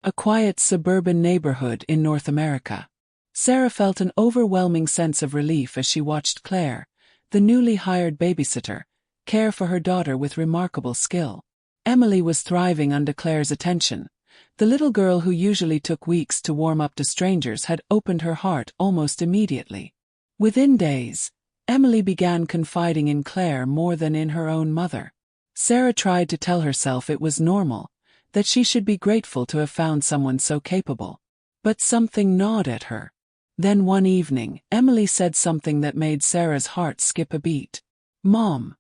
a quiet suburban neighborhood in North America. Sarah felt an overwhelming sense of relief as she watched Claire, the newly hired babysitter, care for her daughter with remarkable skill. Emily was thriving under Claire's attention. The little girl who usually took weeks to warm up to strangers had opened her heart almost immediately. Within days, Emily began confiding in Claire more than in her own mother. Sarah tried to tell herself it was normal, that she should be grateful to have found someone so capable. But something gnawed at her. Then one evening, Emily said something that made Sarah's heart skip a beat. "Mom,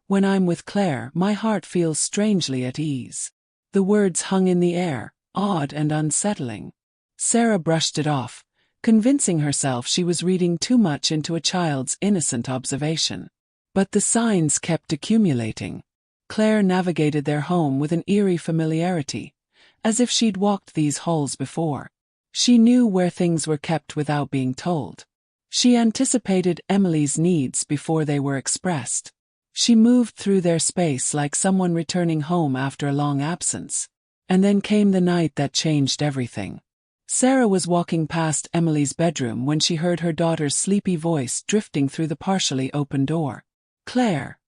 when I'm with Claire, my heart feels strangely at ease." The words hung in the air, odd and unsettling. Sarah brushed it off, convincing herself she was reading too much into a child's innocent observation. But the signs kept accumulating. Claire navigated their home with an eerie familiarity, as if she'd walked these halls before. She knew where things were kept without being told. She anticipated Emily's needs before they were expressed. She moved through their space like someone returning home after a long absence. And then came the night that changed everything. Sarah was walking past Emily's bedroom when she heard her daughter's sleepy voice drifting through the partially open door. "Claire,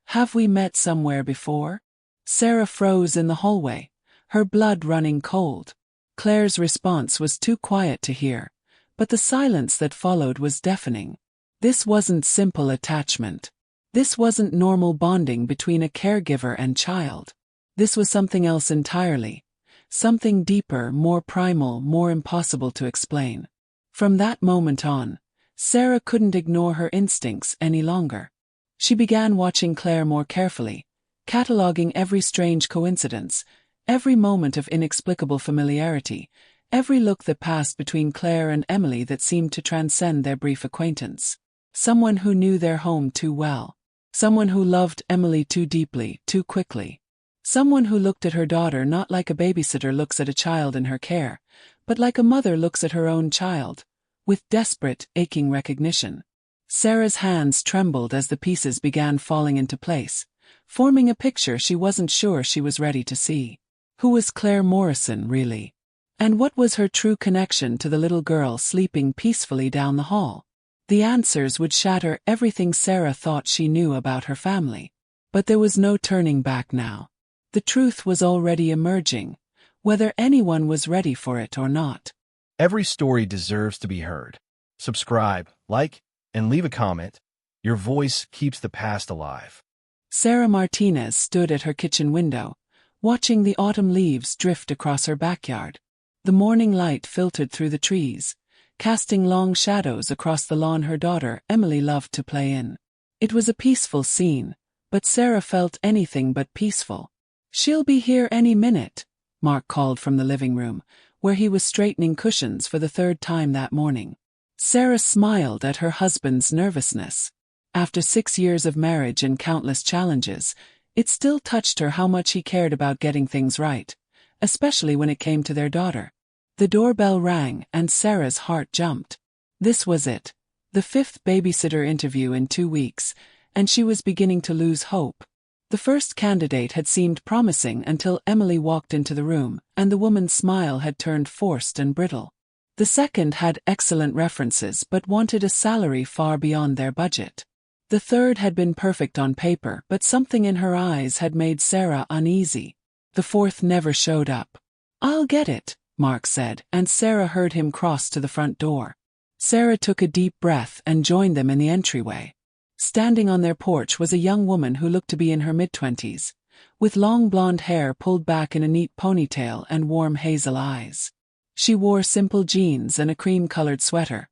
have we met somewhere before?" Sarah froze in the hallway, her blood running cold. Claire's response was too quiet to hear, but the silence that followed was deafening. This wasn't simple attachment. This wasn't normal bonding between a caregiver and child. This was something else entirely. Something deeper, more primal, more impossible to explain. From that moment on, Sarah couldn't ignore her instincts any longer. She began watching Claire more carefully, cataloging every strange coincidence, every moment of inexplicable familiarity, every look that passed between Claire and Emily that seemed to transcend their brief acquaintance. Someone who knew their home too well. Someone who loved Emily too deeply, too quickly. Someone who looked at her daughter not like a babysitter looks at a child in her care, but like a mother looks at her own child, with desperate, aching recognition. Sarah's hands trembled as the pieces began falling into place, forming a picture she wasn't sure she was ready to see. Who was Claire Morrison, really? And what was her true connection to the little girl sleeping peacefully down the hall? The answers would shatter everything Sarah thought she knew about her family. But there was no turning back now. The truth was already emerging, whether anyone was ready for it or not. Every story deserves to be heard. Subscribe, like, and leave a comment. Your voice keeps the past alive. Sarah Martinez stood at her kitchen window, watching the autumn leaves drift across her backyard. The morning light filtered through the trees, casting long shadows across the lawn her daughter Emily loved to play in. It was a peaceful scene, but Sarah felt anything but peaceful. "She'll be here any minute," Mark called from the living room, where he was straightening cushions for the third time that morning. Sarah smiled at her husband's nervousness. After 6 years of marriage and countless challenges, it still touched her how much he cared about getting things right, especially when it came to their daughter. The doorbell rang and Sarah's heart jumped. This was it, the 5th babysitter interview in 2 weeks, and she was beginning to lose hope. The first candidate had seemed promising until Emily walked into the room, and the woman's smile had turned forced and brittle. The second had excellent references but wanted a salary far beyond their budget. The third had been perfect on paper, but something in her eyes had made Sarah uneasy. The fourth never showed up. "I'll get it," Mark said, and Sarah heard him cross to the front door. Sarah took a deep breath and joined them in the entryway. Standing on their porch was a young woman who looked to be in her mid-20s, with long blonde hair pulled back in a neat ponytail and warm hazel eyes. She wore simple jeans and a cream-colored sweater,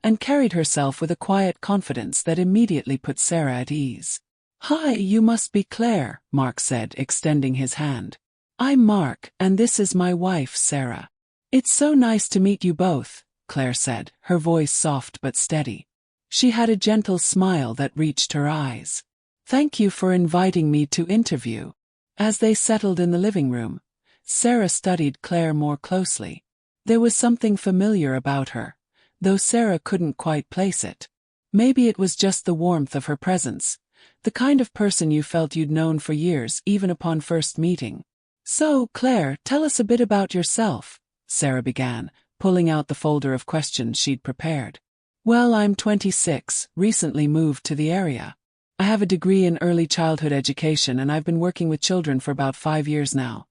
and carried herself with a quiet confidence that immediately put Sarah at ease. "Hi, you must be Claire," Mark said, extending his hand. "I'm Mark, and this is my wife, Sarah." "It's so nice to meet you both," Claire said, her voice soft but steady. She had a gentle smile that reached her eyes. "Thank you for inviting me to interview." As they settled in the living room, Sarah studied Claire more closely. There was something familiar about her, though Sarah couldn't quite place it. Maybe it was just the warmth of her presence, the kind of person you felt you'd known for years even upon first meeting. So, Claire, tell us a bit about yourself, Sarah began, pulling out the folder of questions she'd prepared. Well, I'm 26, recently moved to the area. I have a degree in early childhood education and I've been working with children for about 5 years now.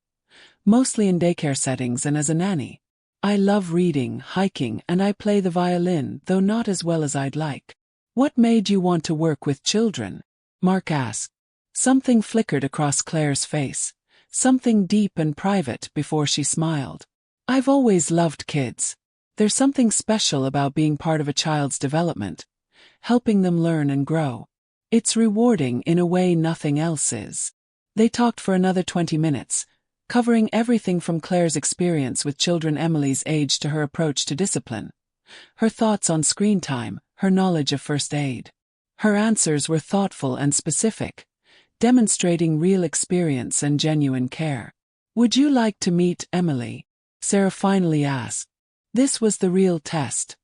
Mostly in daycare settings and as a nanny. I love reading, hiking, and I play the violin, though not as well as I'd like. What made you want to work with children? Mark asked. Something flickered across Claire's face, something deep and private before she smiled. I've always loved kids. There's something special about being part of a child's development, helping them learn and grow. It's rewarding in a way nothing else is. They talked for another 20 minutes, covering everything from Claire's experience with children Emily's age to her approach to discipline, her thoughts on screen time, her knowledge of first aid. Her answers were thoughtful and specific, demonstrating real experience and genuine care. Would you like to meet Emily? Sarah finally asked. This was the real test,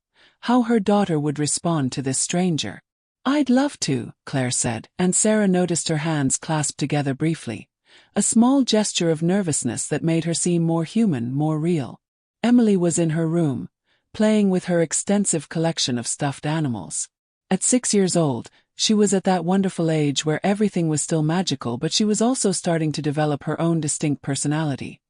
how her daughter would respond to this stranger. I'd love to, Claire said, and Sarah noticed her hands clasped together briefly, a small gesture of nervousness that made her seem more human, more real. Emily was in her room, playing with her extensive collection of stuffed animals. At 6 years old, she was at that wonderful age where everything was still magical, but she was also starting to develop her own distinct personality.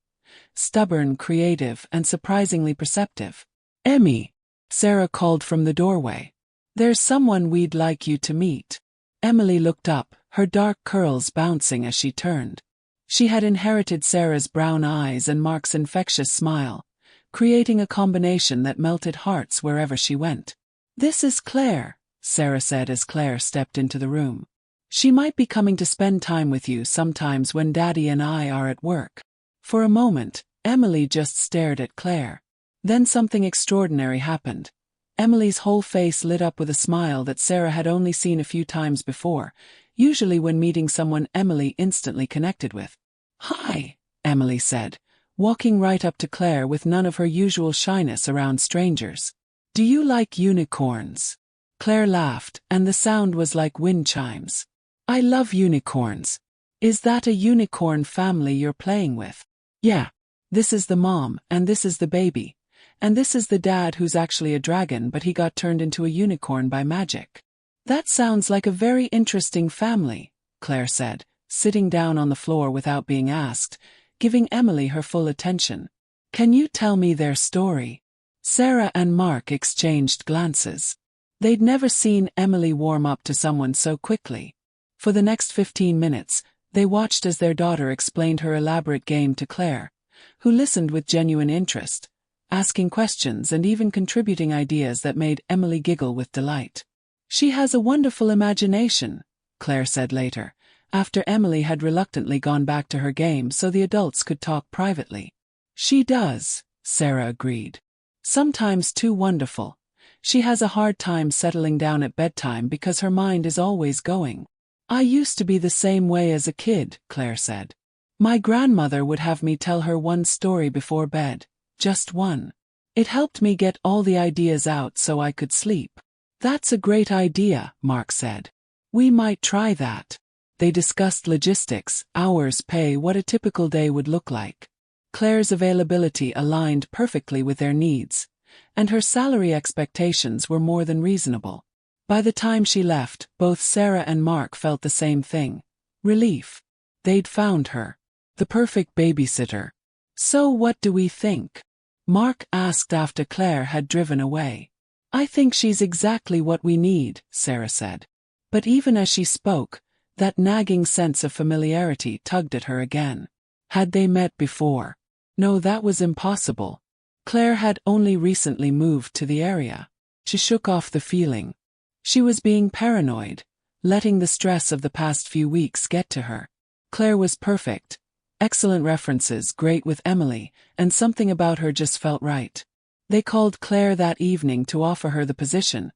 Stubborn, creative, and surprisingly perceptive. Emmy, Sarah called from the doorway. There's someone we'd like you to meet. Emily looked up, her dark curls bouncing as she turned. She had inherited Sarah's brown eyes and Mark's infectious smile, creating a combination that melted hearts wherever she went. This is Claire, Sarah said as Claire stepped into the room. She might be coming to spend time with you sometimes when Daddy and I are at work. For a moment, Emily just stared at Claire. Then something extraordinary happened. Emily's whole face lit up with a smile that Sarah had only seen a few times before, usually when meeting someone Emily instantly connected with. Hi, Emily said, walking right up to Claire with none of her usual shyness around strangers. Do you like unicorns? Claire laughed, and the sound was like wind chimes. I love unicorns. Is that a unicorn family you're playing with? Yeah. This is the mom, and this is the baby. And this is the dad who's actually a dragon, but he got turned into a unicorn by magic. That sounds like a very interesting family, Claire said, sitting down on the floor without being asked, giving Emily her full attention. Can you tell me their story? Sarah and Mark exchanged glances. They'd never seen Emily warm up to someone so quickly. For the next 15 minutes, they watched as their daughter explained her elaborate game to Claire, who listened with genuine interest, asking questions and even contributing ideas that made Emily giggle with delight. She has a wonderful imagination, Claire said later, after Emily had reluctantly gone back to her game so the adults could talk privately. She does, Sarah agreed. Sometimes too wonderful. She has a hard time settling down at bedtime because her mind is always going. I used to be the same way as a kid, Claire said. My grandmother would have me tell her one story before bed. Just one. It helped me get all the ideas out so I could sleep. That's a great idea, Mark said. We might try that. They discussed logistics, hours, pay, what a typical day would look like. Claire's availability aligned perfectly with their needs, and her salary expectations were more than reasonable. By the time she left, both Sarah and Mark felt the same thing. Relief. They'd found her. The perfect babysitter. So what do we think? Mark asked after Claire had driven away. I think she's exactly what we need, Sarah said. But even as she spoke, that nagging sense of familiarity tugged at her again. Had they met before? No, that was impossible. Claire had only recently moved to the area. She shook off the feeling. She was being paranoid, letting the stress of the past few weeks get to her. Claire was perfect. Excellent references, great with Emily, and something about her just felt right. They called Claire that evening to offer her the position,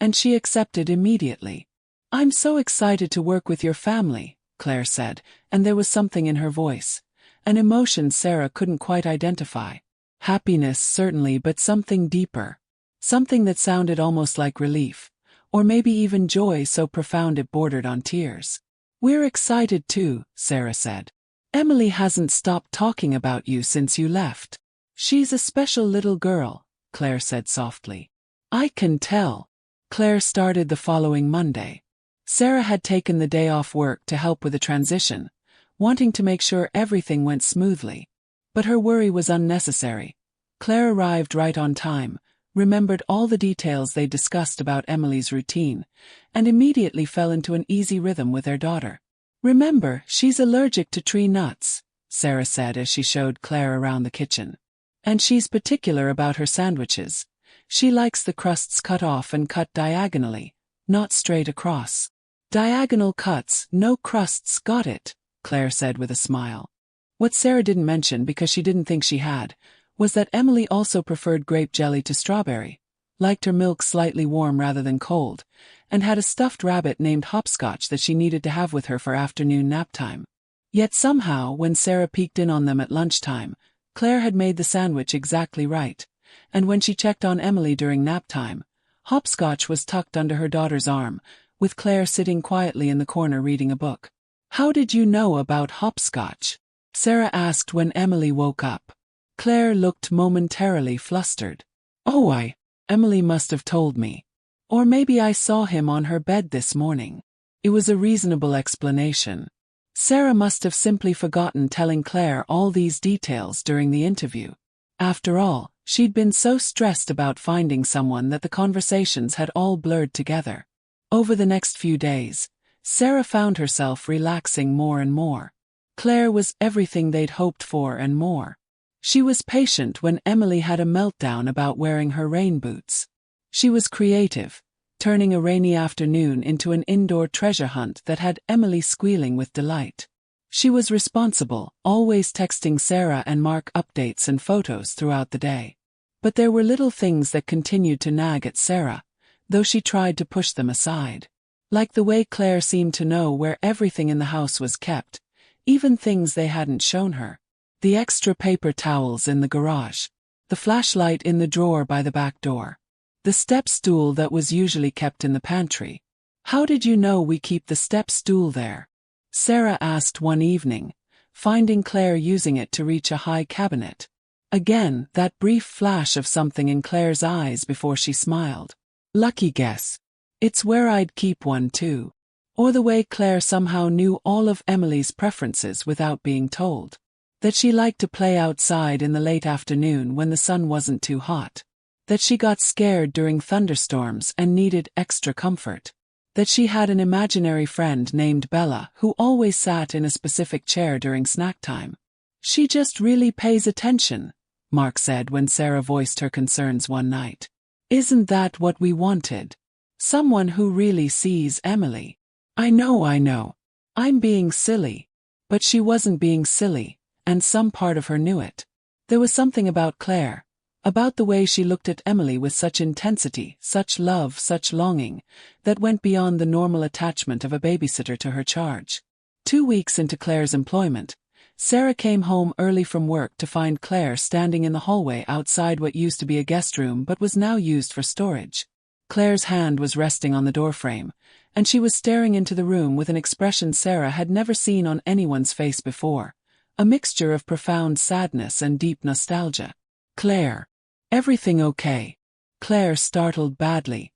and she accepted immediately. I'm so excited to work with your family, Claire said, and there was something in her voice, an emotion Sarah couldn't quite identify. Happiness, certainly, but something deeper. Something that sounded almost like relief, or maybe even joy so profound it bordered on tears. We're excited too, Sarah said. Emily hasn't stopped talking about you since you left. She's a special little girl, Claire said softly. I can tell. Claire started the following Monday. Sarah had taken the day off work to help with the transition, wanting to make sure everything went smoothly. But her worry was unnecessary. Claire arrived right on time, remembered all the details they discussed about Emily's routine, and immediately fell into an easy rhythm with their daughter. Remember, she's allergic to tree nuts, Sarah said as she showed Claire around the kitchen. And she's particular about her sandwiches. She likes the crusts cut off and cut diagonally, not straight across. Diagonal cuts, no crusts, got it, Claire said with a smile. What Sarah didn't mention because she didn't think she had, was that Emily also preferred grape jelly to strawberry, liked her milk slightly warm rather than cold, and had a stuffed rabbit named Hopscotch that she needed to have with her for afternoon nap time. Yet somehow, when Sarah peeked in on them at lunchtime, Claire had made the sandwich exactly right, and when she checked on Emily during nap time, Hopscotch was tucked under her daughter's arm, with Claire sitting quietly in the corner reading a book. How did you know about Hopscotch? Sarah asked when Emily woke up. Claire looked momentarily flustered. Oh, Emily must have told me. Or maybe I saw him on her bed this morning. It was a reasonable explanation. Sarah must have simply forgotten telling Claire all these details during the interview. After all, she'd been so stressed about finding someone that the conversations had all blurred together. Over the next few days, Sarah found herself relaxing more and more. Claire was everything they'd hoped for and more. She was patient when Emily had a meltdown about wearing her rain boots. She was creative, turning a rainy afternoon into an indoor treasure hunt that had Emily squealing with delight. She was responsible, always texting Sarah and Mark updates and photos throughout the day. But there were little things that continued to nag at Sarah, though she tried to push them aside. Like the way Claire seemed to know where everything in the house was kept, even things they hadn't shown her. The extra paper towels in the garage, the flashlight in the drawer by the back door, the step stool that was usually kept in the pantry. How did you know we keep the step stool there? Sarah asked one evening, finding Claire using it to reach a high cabinet. Again, that brief flash of something in Claire's eyes before she smiled. Lucky guess. It's where I'd keep one too. Or the way Claire somehow knew all of Emily's preferences without being told. That she liked to play outside in the late afternoon when the sun wasn't too hot. That she got scared during thunderstorms and needed extra comfort. That she had an imaginary friend named Bella who always sat in a specific chair during snack time. She just really pays attention, Mark said when Sarah voiced her concerns one night. Isn't that what we wanted? Someone who really sees Emily. I know. I'm being silly. But she wasn't being silly, and some part of her knew it. There was something about Claire, about the way she looked at Emily with such intensity, such love, such longing, that went beyond the normal attachment of a babysitter to her charge. 2 weeks into Claire's employment, Sarah came home early from work to find Claire standing in the hallway outside what used to be a guest room but was now used for storage. Claire's hand was resting on the doorframe, and she was staring into the room with an expression Sarah had never seen on anyone's face before, a mixture of profound sadness and deep nostalgia. Claire. Everything okay? Claire startled badly,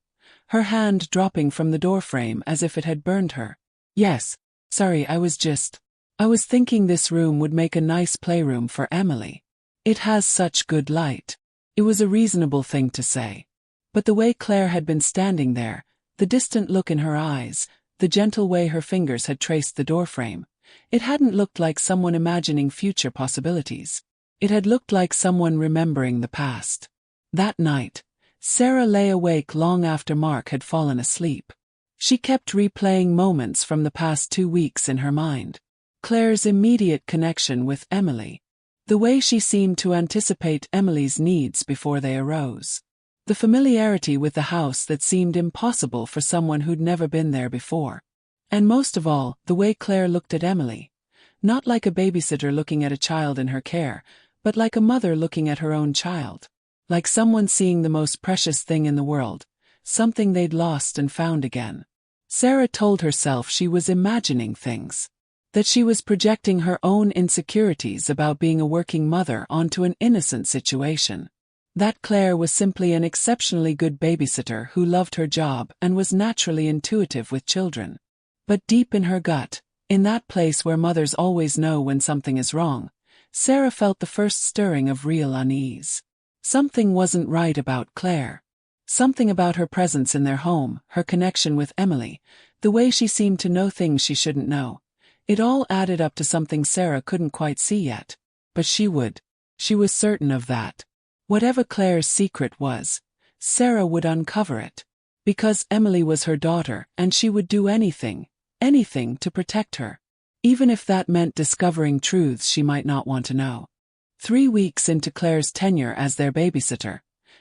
her hand dropping from the doorframe as if it had burned her. Yes, sorry, I was thinking this room would make a nice playroom for Emily. It has such good light. It was a reasonable thing to say. But the way Claire had been standing there, the distant look in her eyes, the gentle way her fingers had traced the doorframe, it hadn't looked like someone imagining future possibilities. It had looked like someone remembering the past. That night, Sarah lay awake long after Mark had fallen asleep. She kept replaying moments from the past 2 weeks in her mind. Claire's immediate connection with Emily. The way she seemed to anticipate Emily's needs before they arose. The familiarity with the house that seemed impossible for someone who'd never been there before. And most of all, the way Claire looked at Emily. Not like a babysitter looking at a child in her care, but like a mother looking at her own child. Like someone seeing the most precious thing in the world, something they'd lost and found again. Sarah told herself she was imagining things. that she was projecting her own insecurities about being a working mother onto an innocent situation. That Claire was simply an exceptionally good babysitter who loved her job and was naturally intuitive with children. But deep in her gut, in that place where mothers always know when something is wrong, Sarah felt the first stirring of real unease. Something wasn't right about Claire. Something about her presence in their home, her connection with Emily, the way she seemed to know things she shouldn't know. It all added up to something Sarah couldn't quite see yet. But she would. She was certain of that. Whatever Claire's secret was, Sarah would uncover it. Because Emily was her daughter and she would do anything to protect her. Even if that meant discovering truths she might not want to know. 3 weeks into Claire's tenure as their babysitter,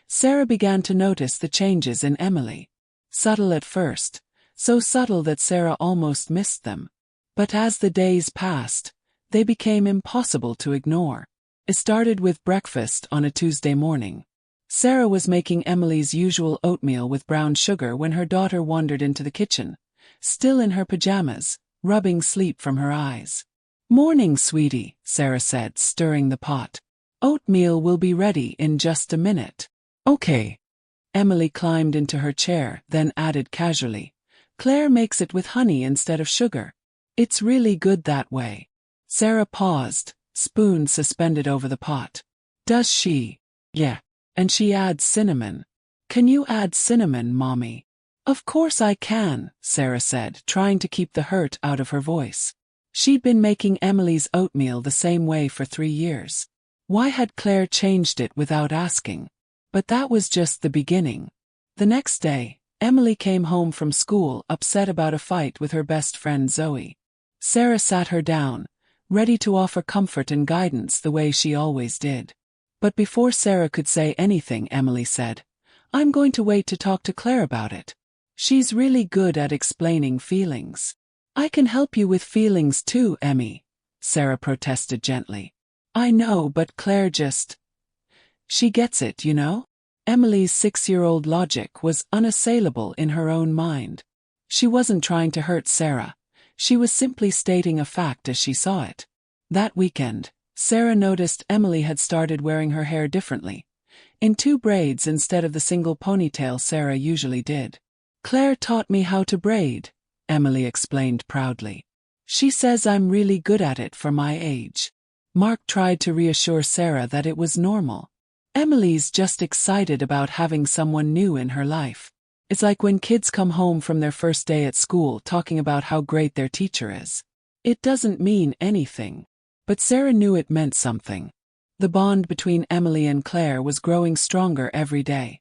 Sarah began to notice the changes in Emily. Subtle at first, so subtle that Sarah almost missed them. But as the days passed, they became impossible to ignore. It started with breakfast on a Tuesday morning. Sarah was making Emily's usual oatmeal with brown sugar when her daughter wandered into the kitchen, still in her pajamas, rubbing sleep from her eyes. "Morning, sweetie," Sarah said, stirring the pot. "Oatmeal will be ready in just a minute." "Okay." Emily climbed into her chair, then added casually, "Claire makes it with honey instead of sugar. It's really good that way." Sarah paused, spoon suspended over the pot. "Does she?" "Yeah. And she adds cinnamon." "Can you add cinnamon, Mommy?" "Of course I can," Sarah said, trying to keep the hurt out of her voice. She'd been making Emily's oatmeal the same way for 3 years. Why had Claire changed it without asking? But that was just the beginning. The next day, Emily came home from school upset about a fight with her best friend Zoe. Sarah sat her down, ready to offer comfort and guidance the way she always did. But before Sarah could say anything, Emily said, "I'm going to wait to talk to Claire about it. She's really good at explaining feelings." "I can help you with feelings too, Emmy," Sarah protested gently. "I know, but Claire just... she gets it, you know?" Emily's 6-year-old logic was unassailable in her own mind. She wasn't trying to hurt Sarah. She was simply stating a fact as she saw it. That weekend, Sarah noticed Emily had started wearing her hair differently, in 2 braids instead of the single ponytail Sarah usually did. "Claire taught me how to braid," Emily explained proudly. "She says I'm really good at it for my age." Mark tried to reassure Sarah that it was normal. Emily's just excited about having someone new in her life. It's like when kids come home from their first day at school talking about how great their teacher is. It doesn't mean anything. But Sarah knew it meant something. The bond between Emily and Claire was growing stronger every day,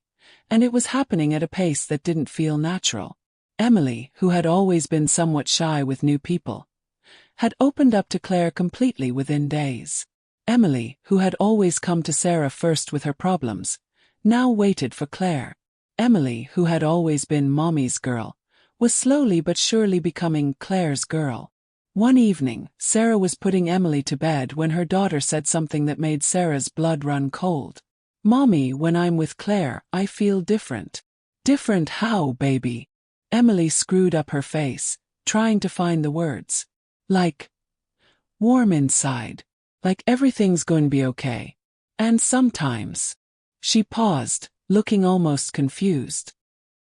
and it was happening at a pace that didn't feel natural. Emily, who had always been somewhat shy with new people, had opened up to Claire completely within days. Emily, who had always come to Sarah first with her problems, now waited for Claire. Emily, who had always been Mommy's girl, was slowly but surely becoming Claire's girl. One evening, Sarah was putting Emily to bed when her daughter said something that made Sarah's blood run cold. "Mommy, when I'm with Claire, I feel different." "Different how, baby?" Emily screwed up her face, trying to find the words. "Like warm inside. Like everything's going to be okay. And sometimes..." She paused, looking almost confused.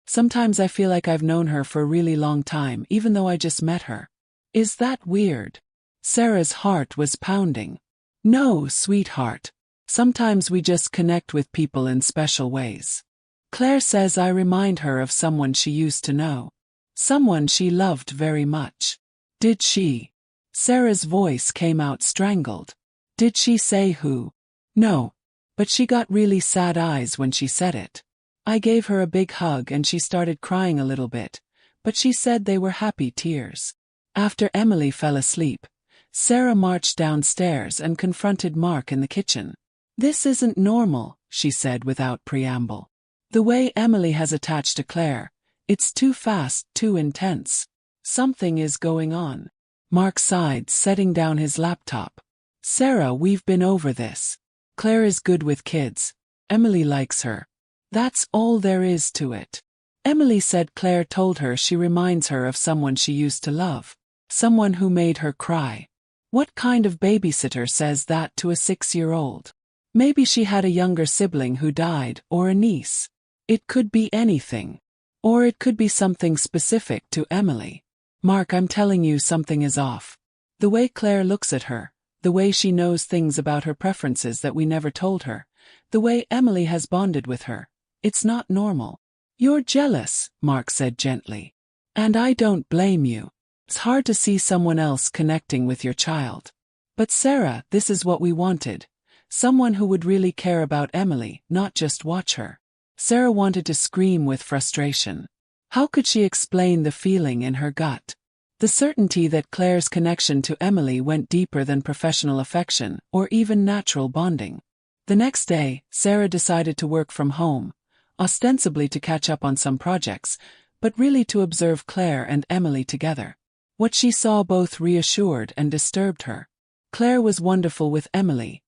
"Sometimes I feel like I've known her for a really long time even though I just met her. Is that weird?" Sarah's heart was pounding. "No, sweetheart. Sometimes we just connect with people in special ways. Claire says I remind her of someone she used to know. Someone she loved very much." "Did she?" Sarah's voice came out strangled. "Did she say who?" "No. But she got really sad eyes when she said it. I gave her a big hug and she started crying a little bit, but she said they were happy tears." After Emily fell asleep, Sarah marched downstairs and confronted Mark in the kitchen. "This isn't normal," she said without preamble. "The way Emily has attached to Claire, it's too fast, too intense. Something is going on." Mark sighed, setting down his laptop. "Sarah, we've been over this. Claire is good with kids. Emily likes her. That's all there is to it." Emily said Claire told her she reminds her of someone she used to love. Someone who made her cry. What kind of babysitter says that to a 6-year-old? Maybe she had a younger sibling who died, or a niece. It could be anything. Or it could be something specific to Emily. Mark, I'm telling you, something is off. The way Claire looks at her, the way she knows things about her preferences that we never told her, the way Emily has bonded with her. It's not normal. You're jealous, Mark said gently. And I don't blame you. It's hard to see someone else connecting with your child. But Sarah, this is what we wanted. Someone who would really care about Emily, not just watch her. Sarah wanted to scream with frustration. How could she explain the feeling in her gut? The certainty that Claire's connection to Emily went deeper than professional affection or even natural bonding. The next day, Sarah decided to work from home, ostensibly to catch up on some projects, but really to observe Claire and Emily together. What she saw both reassured and disturbed her. Claire was wonderful with Emily.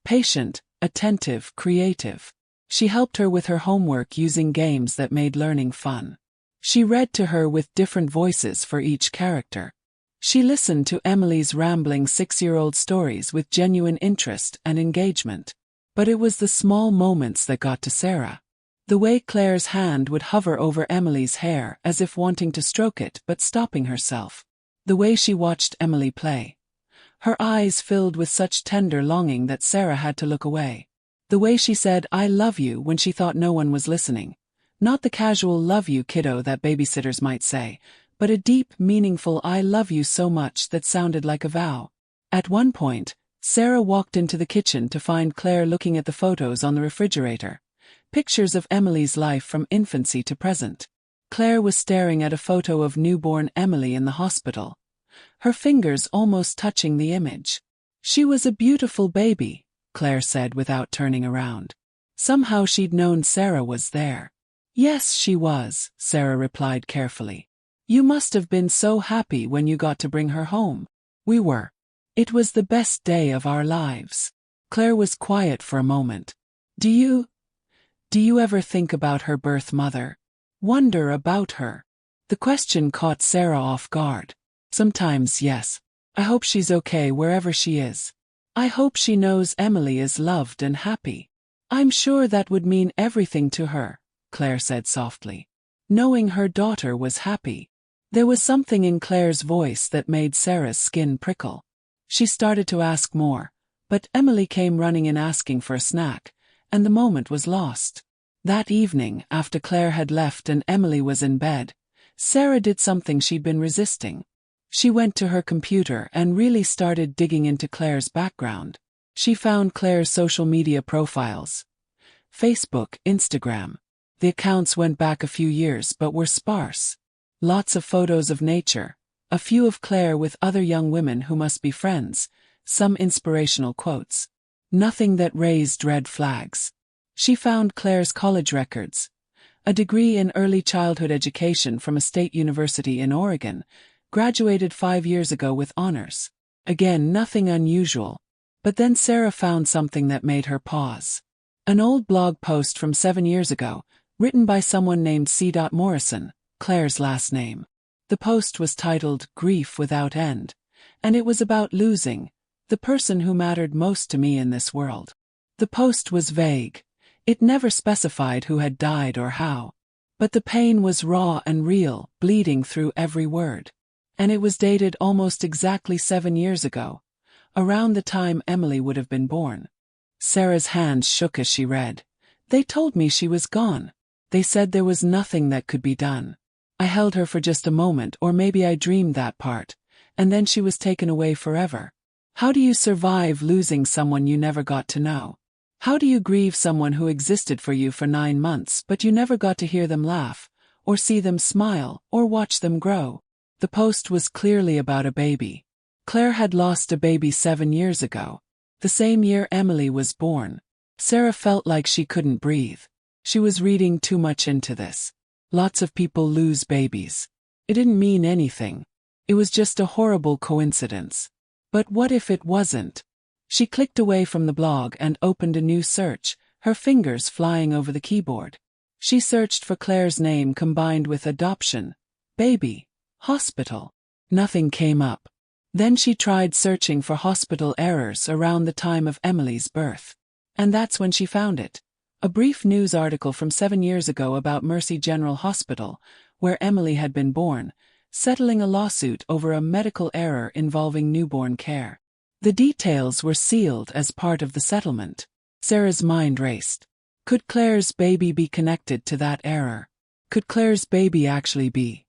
Patient, attentive, creative. She helped her with her homework using games that made learning fun. She read to her with different voices for each character. She listened to Emily's rambling 6-year-old stories with genuine interest and engagement. But it was the small moments that got to Sarah. The way Claire's hand would hover over Emily's hair as if wanting to stroke it but stopping herself. The way she watched Emily play. Her eyes filled with such tender longing that Sarah had to look away. The way she said, "I love you," when she thought no one was listening. Not the casual "love you, kiddo" that babysitters might say, but a deep, meaningful "I love you so much" that sounded like a vow. At one point, Sarah walked into the kitchen to find Claire looking at the photos on the refrigerator. Pictures of Emily's life from infancy to present. Claire was staring at a photo of newborn Emily in the hospital, her fingers almost touching the image. She was a beautiful baby, Claire said without turning around. Somehow she'd known Sarah was there. Yes, she was, Sarah replied carefully. You must have been so happy when you got to bring her home. We were. It was the best day of our lives. Claire was quiet for a moment. Do you ever think about her birth mother? Wonder about her? The question caught Sarah off guard. Sometimes, yes. I hope she's okay wherever she is. I hope she knows Emily is loved and happy. I'm sure that would mean everything to her, Claire said softly. Knowing her daughter was happy. There was something in Claire's voice that made Sarah's skin prickle. She started to ask more, but Emily came running in asking for a snack, and the moment was lost. That evening, after Claire had left and Emily was in bed, Sarah did something she'd been resisting. She went to her computer and really started digging into Claire's background. She found Claire's social media profiles. Facebook, Instagram. The accounts went back a few years but were sparse. Lots of photos of nature, a few of Claire with other young women who must be friends, some inspirational quotes. Nothing that raised red flags. She found Claire's college records. A degree in early childhood education from a state university in Oregon, graduated 5 years ago with honors. Again, nothing unusual. But then Sarah found something that made her pause. An old blog post from 7 years ago, written by someone named C. Morrison, Claire's last name. The post was titled "Grief Without End," and it was about losing the person who mattered most to me in this world. The post was vague. It never specified who had died or how. But the pain was raw and real, bleeding through every word. And it was dated almost exactly 7 years ago, around the time Emily would have been born. Sarah's hands shook as she read. They told me she was gone. They said there was nothing that could be done. I held her for just a moment, or maybe I dreamed that part, and then she was taken away forever. How do you survive losing someone you never got to know? How do you grieve someone who existed for you for 9 months but you never got to hear them laugh, or see them smile, or watch them grow? The post was clearly about a baby. Claire had lost a baby 7 years ago, the same year Emily was born. Sarah felt like she couldn't breathe. She was reading too much into this. Lots of people lose babies. It didn't mean anything. It was just a horrible coincidence. But what if it wasn't? She clicked away from the blog and opened a new search, her fingers flying over the keyboard. She searched for Claire's name combined with adoption, baby, hospital. Nothing came up. Then she tried searching for hospital errors around the time of Emily's birth. And that's when she found it. A brief news article from 7 years ago about Mercy General Hospital, where Emily had been born, settling a lawsuit over a medical error involving newborn care. The details were sealed as part of the settlement. Sarah's mind raced. Could Claire's baby be connected to that error? Could Claire's baby actually be?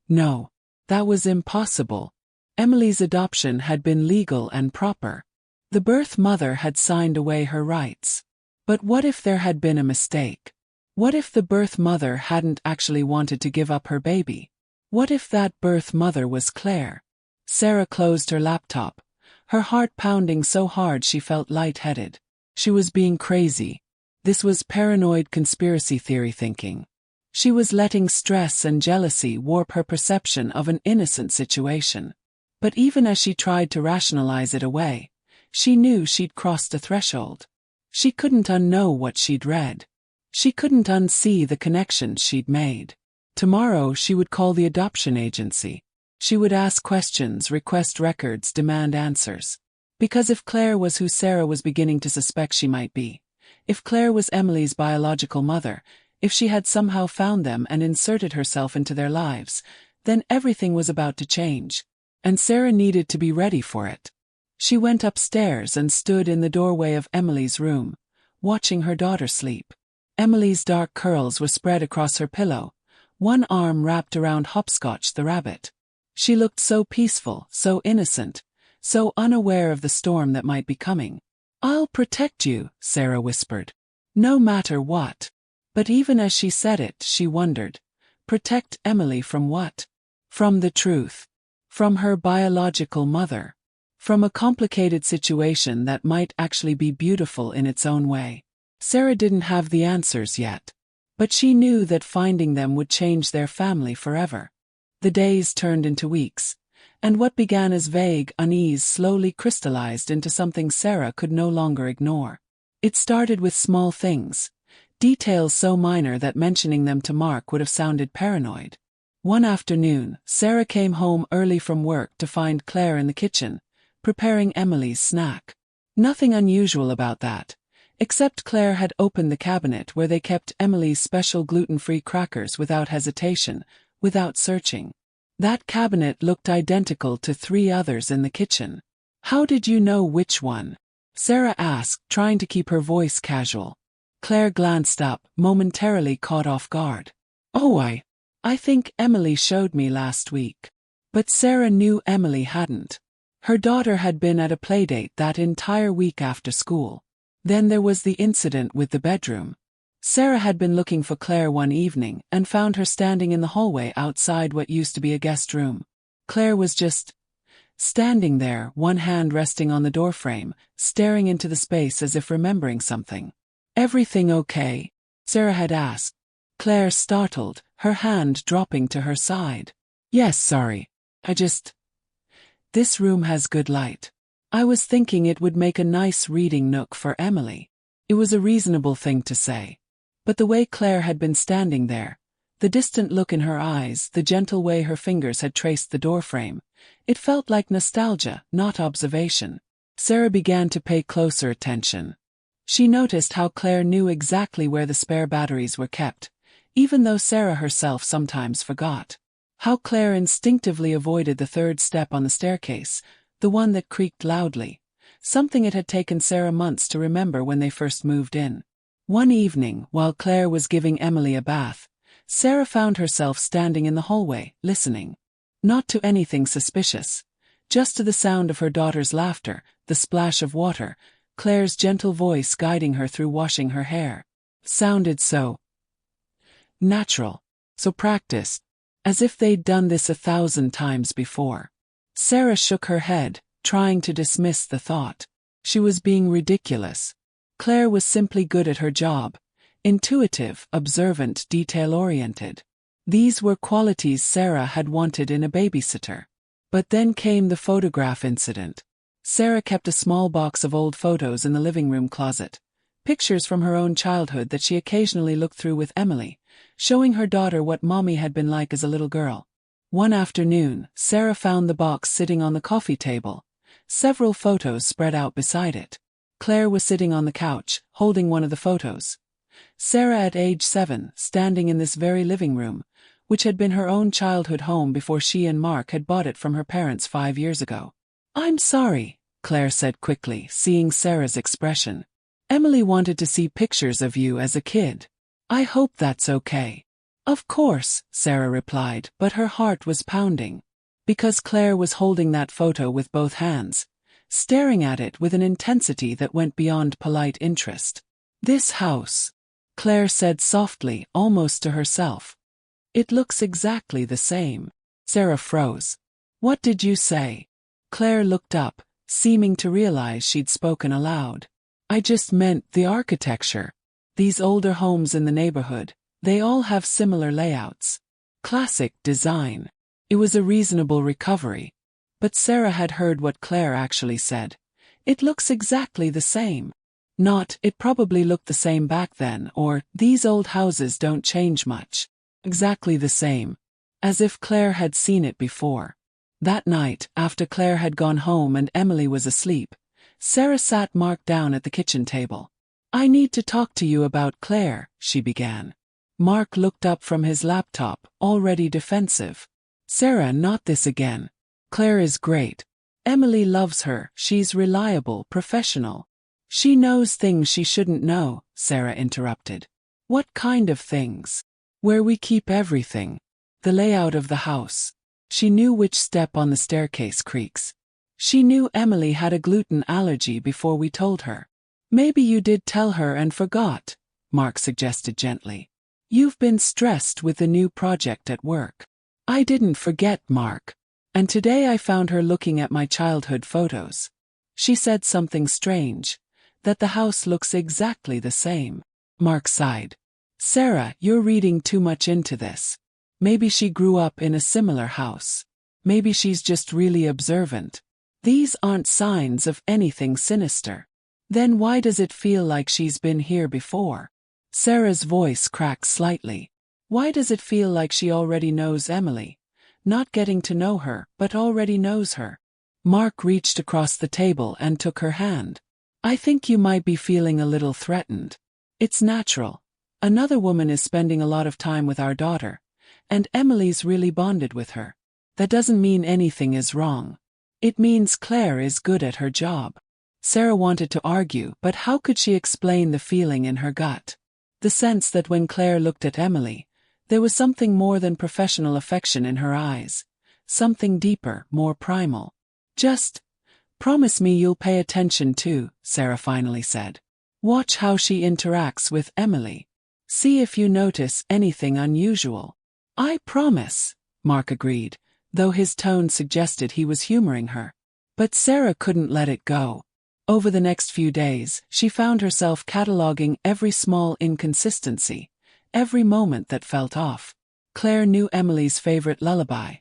No, that was impossible. Emily's adoption had been legal and proper. The birth mother had signed away her rights. But what if there had been a mistake? What if the birth mother hadn't actually wanted to give up her baby? What if that birth mother was Claire? Sarah closed her laptop, her heart pounding so hard she felt lightheaded. She was being crazy. This was paranoid conspiracy theory thinking. She was letting stress and jealousy warp her perception of an innocent situation. But even as she tried to rationalize it away, she knew she'd crossed a threshold. She couldn't unknow what she'd read. She couldn't unsee the connections she'd made. Tomorrow she would call the adoption agency. She would ask questions, request records, demand answers. Because if Claire was who Sarah was beginning to suspect she might be, if Claire was Emily's biological mother, if she had somehow found them and inserted herself into their lives, then everything was about to change. And Sarah needed to be ready for it. She went upstairs and stood in the doorway of Emily's room, watching her daughter sleep. Emily's dark curls were spread across her pillow, one arm wrapped around Hopscotch the rabbit. She looked so peaceful, so innocent, so unaware of the storm that might be coming. "I'll protect you," Sarah whispered. "No matter what." But even as she said it, she wondered. Protect Emily from what? From the truth. From her biological mother. From a complicated situation that might actually be beautiful in its own way. Sarah didn't have the answers yet. But she knew that finding them would change their family forever. The days turned into weeks, and what began as vague unease slowly crystallized into something Sarah could no longer ignore. It started with small things, details so minor that mentioning them to Mark would have sounded paranoid. One afternoon, Sarah came home early from work to find Claire in the kitchen, preparing Emily's snack. Nothing unusual about that, except Claire had opened the cabinet where they kept Emily's special gluten-free crackers without hesitation, without searching. That cabinet looked identical to 3 others in the kitchen. "How did you know which one?" Sarah asked, trying to keep her voice casual. Claire glanced up, momentarily caught off guard. "Oh, I think Emily showed me last week." But Sarah knew Emily hadn't. Her daughter had been at a playdate that entire week after school. Then there was the incident with the bedroom. Sarah had been looking for Claire one evening and found her standing in the hallway outside what used to be a guest room. Claire was just standing there, one hand resting on the doorframe, staring into the space as if remembering something. "Everything okay?" Sarah had asked. Claire startled, her hand dropping to her side. "Yes, sorry. This room has good light. I was thinking it would make a nice reading nook for Emily." It was a reasonable thing to say. But the way Claire had been standing there, the distant look in her eyes, the gentle way her fingers had traced the doorframe, it felt like nostalgia, not observation. Sarah began to pay closer attention. She noticed how Claire knew exactly where the spare batteries were kept, even though Sarah herself sometimes forgot. How Claire instinctively avoided the 3rd step on the staircase, the one that creaked loudly, something it had taken Sarah months to remember when they first moved in. One evening, while Claire was giving Emily a bath, Sarah found herself standing in the hallway, listening. Not to anything suspicious, just to the sound of her daughter's laughter, the splash of water, Claire's gentle voice guiding her through washing her hair. Sounded so natural, so practiced, as if they'd done this 1,000 times before. Sarah shook her head, trying to dismiss the thought. She was being ridiculous. Claire was simply good at her job, intuitive, observant, detail-oriented. These were qualities Sarah had wanted in a babysitter. But then came the photograph incident. Sarah kept a small box of old photos in the living room closet, pictures from her own childhood that she occasionally looked through with Emily, showing her daughter what Mommy had been like as a little girl. One afternoon, Sarah found the box sitting on the coffee table, several photos spread out beside it. Claire was sitting on the couch, holding one of the photos. Sarah at age 7, standing in this very living room, which had been her own childhood home before she and Mark had bought it from her parents 5 years ago. "I'm sorry," Claire said quickly, seeing Sarah's expression. "Emily wanted to see pictures of you as a kid. I hope that's okay." "Of course," Sarah replied, but her heart was pounding. Because Claire was holding that photo with both hands, staring at it with an intensity that went beyond polite interest. "This house," Claire said softly, almost to herself. "It looks exactly the same." Sarah froze. "What did you say?" Claire looked up, seeming to realize she'd spoken aloud. "I just meant the architecture. These older homes in the neighborhood, they all have similar layouts. Classic design." It was a reasonable recovery. But Sarah had heard what Claire actually said. "It looks exactly the same." Not, "It probably looked the same back then," or "These old houses don't change much." Exactly the same. As if Claire had seen it before. That night, after Claire had gone home and Emily was asleep, Sarah sat Mark down at the kitchen table. "I need to talk to you about Claire," she began. Mark looked up from his laptop, already defensive. "Sarah, not this again. Claire is great. Emily loves her, she's reliable, professional." "She knows things she shouldn't know," Sarah interrupted. "What kind of things?" "Where we keep everything. The layout of the house. She knew which step on the staircase creaks. She knew Emily had a gluten allergy before we told her." "Maybe you did tell her and forgot," Mark suggested gently. "You've been stressed with the new project at work." "I didn't forget, Mark. And today I found her looking at my childhood photos. She said something strange, that the house looks exactly the same." Mark sighed. "Sarah, you're reading too much into this. Maybe she grew up in a similar house. Maybe she's just really observant. These aren't signs of anything sinister. Then why does it feel like she's been here before?" Sarah's voice cracked slightly. "Why does it feel like she already knows Emily? Not getting to know her, but already knows her." Mark reached across the table and took her hand. "I think you might be feeling a little threatened. It's natural. Another woman is spending a lot of time with our daughter, and Emily's really bonded with her. That doesn't mean anything is wrong. It means Claire is good at her job." Sarah wanted to argue, but how could she explain the feeling in her gut? The sense that when Claire looked at Emily, there was something more than professional affection in her eyes. Something deeper, more primal. "Just promise me you'll pay attention too," Sarah finally said. "Watch how she interacts with Emily. See if you notice anything unusual." "I promise," Mark agreed, though his tone suggested he was humoring her. But Sarah couldn't let it go. Over the next few days, she found herself cataloging every small inconsistency, every moment that felt off. Claire knew Emily's favorite lullaby,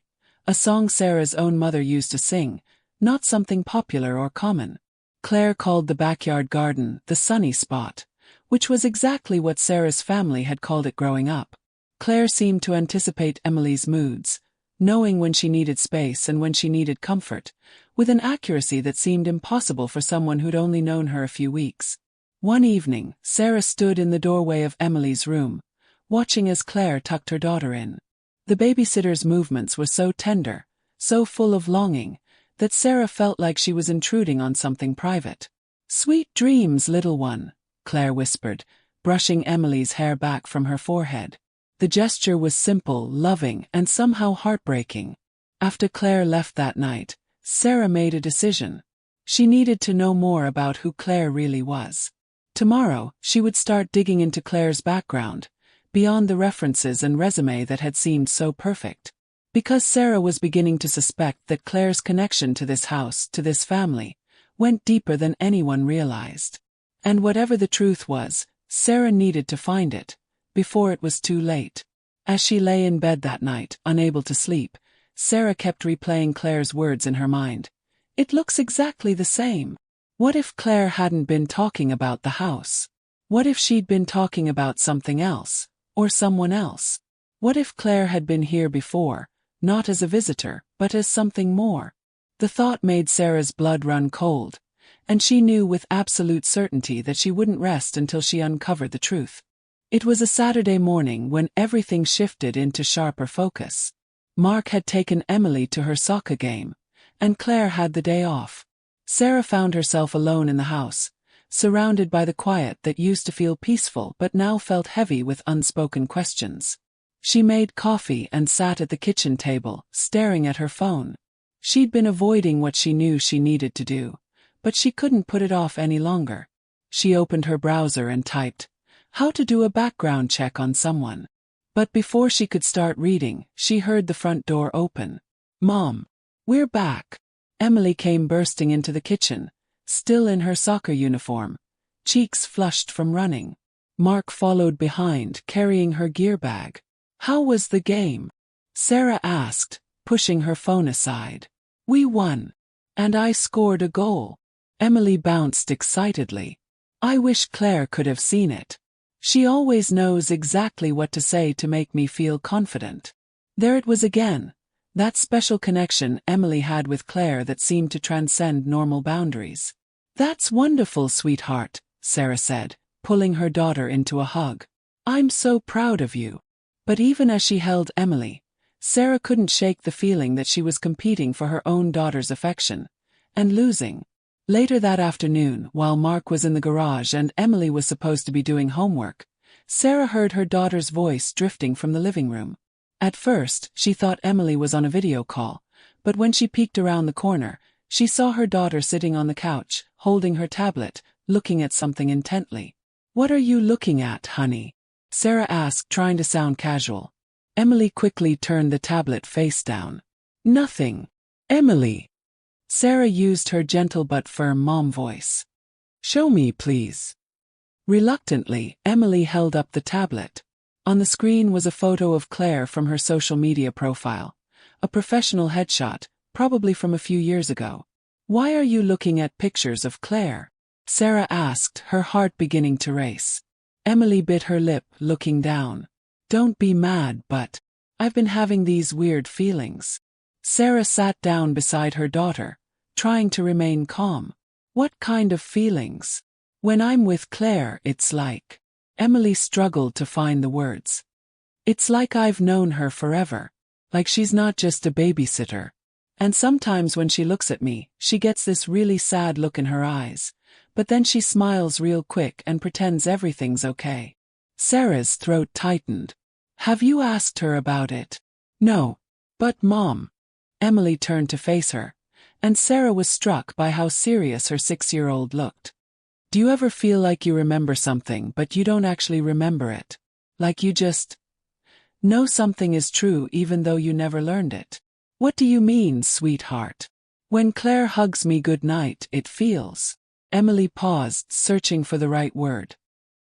a song Sarah's own mother used to sing, not something popular or common. Claire called the backyard garden the sunny spot, which was exactly what Sarah's family had called it growing up. Claire seemed to anticipate Emily's moods, knowing when she needed space and when she needed comfort, with an accuracy that seemed impossible for someone who'd only known her a few weeks. One evening, Sarah stood in the doorway of Emily's room, watching as Claire tucked her daughter in. The babysitter's movements were so tender, so full of longing, that Sarah felt like she was intruding on something private. "Sweet dreams, little one," Claire whispered, brushing Emily's hair back from her forehead. The gesture was simple, loving, and somehow heartbreaking. After Claire left that night, Sarah made a decision. She needed to know more about who Claire really was. Tomorrow, she would start digging into Claire's background, beyond the references and resume that had seemed so perfect. Because Sarah was beginning to suspect that Claire's connection to this house, to this family, went deeper than anyone realized. And whatever the truth was, Sarah needed to find it, before it was too late. As she lay in bed that night, unable to sleep, Sarah kept replaying Claire's words in her mind. "It looks exactly the same." What if Claire hadn't been talking about the house? What if she'd been talking about something else, or someone else? What if Claire had been here before, not as a visitor, but as something more. The thought made Sarah's blood run cold, and she knew with absolute certainty that she wouldn't rest until she uncovered the truth. It was a Saturday morning when everything shifted into sharper focus. Mark had taken Emily to her soccer game, and Claire had the day off. Sarah found herself alone in the house, surrounded by the quiet that used to feel peaceful but now felt heavy with unspoken questions. She made coffee and sat at the kitchen table, staring at her phone. She'd been avoiding what she knew she needed to do, but she couldn't put it off any longer. She opened her browser and typed, "How to do a background check on someone." But before she could start reading, she heard the front door open. "Mom, we're back." Emily came bursting into the kitchen, still in her soccer uniform, cheeks flushed from running. Mark followed behind, carrying her gear bag. "How was the game?" Sarah asked, pushing her phone aside. "We won. And I scored a goal." Emily bounced excitedly. "I wish Claire could have seen it. She always knows exactly what to say to make me feel confident." There it was again, that special connection Emily had with Claire that seemed to transcend normal boundaries. "That's wonderful, sweetheart," Sarah said, pulling her daughter into a hug. "I'm so proud of you." But even as she held Emily, Sarah couldn't shake the feeling that she was competing for her own daughter's affection, and losing. Later that afternoon, while Mark was in the garage and Emily was supposed to be doing homework, Sarah heard her daughter's voice drifting from the living room. At first, she thought Emily was on a video call, but when she peeked around the corner, she saw her daughter sitting on the couch, holding her tablet, looking at something intently. "What are you looking at, honey?" Sarah asked, trying to sound casual. Emily quickly turned the tablet face down. "Nothing. Emily." Sarah used her gentle but firm mom voice. "Show me, please." Reluctantly, Emily held up the tablet. On the screen was a photo of Claire from her social media profile, a professional headshot, probably from a few years ago. "Why are you looking at pictures of Claire?" Sarah asked, her heart beginning to race. Emily bit her lip, looking down. "Don't be mad, but I've been having these weird feelings." Sarah sat down beside her daughter, trying to remain calm. "What kind of feelings?" "When I'm with Claire, it's like..." Emily struggled to find the words. "It's like I've known her forever. Like she's not just a babysitter. And sometimes when she looks at me, she gets this really sad look in her eyes. But then she smiles real quick and pretends everything's okay." Sarah's throat tightened. "Have you asked her about it?" "No. But Mom." Emily turned to face her, and Sarah was struck by how serious her 6-year-old looked. "Do you ever feel like you remember something but you don't actually remember it? Like you just know something is true even though you never learned it?" "What do you mean, sweetheart?" "When Claire hugs me goodnight, it feels..." Emily paused, searching for the right word.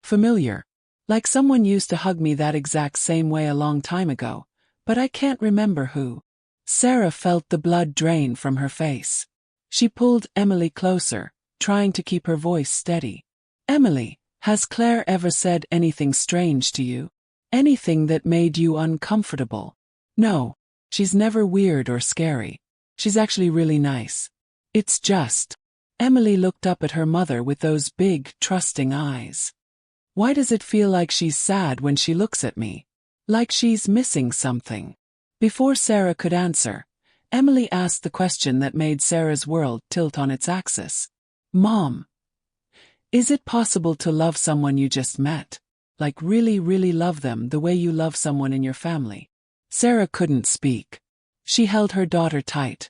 "Familiar. Like someone used to hug me that exact same way a long time ago, but I can't remember who." Sarah felt the blood drain from her face. She pulled Emily closer, trying to keep her voice steady. "Emily, has Claire ever said anything strange to you? Anything that made you uncomfortable?" "No. She's never weird or scary. She's actually really nice. It's just..." Emily looked up at her mother with those big, trusting eyes. "Why does it feel like she's sad when she looks at me? Like she's missing something?" Before Sarah could answer, Emily asked the question that made Sarah's world tilt on its axis. "Mom, is it possible to love someone you just met? Like really, really love them the way you love someone in your family?" Sarah couldn't speak. She held her daughter tight,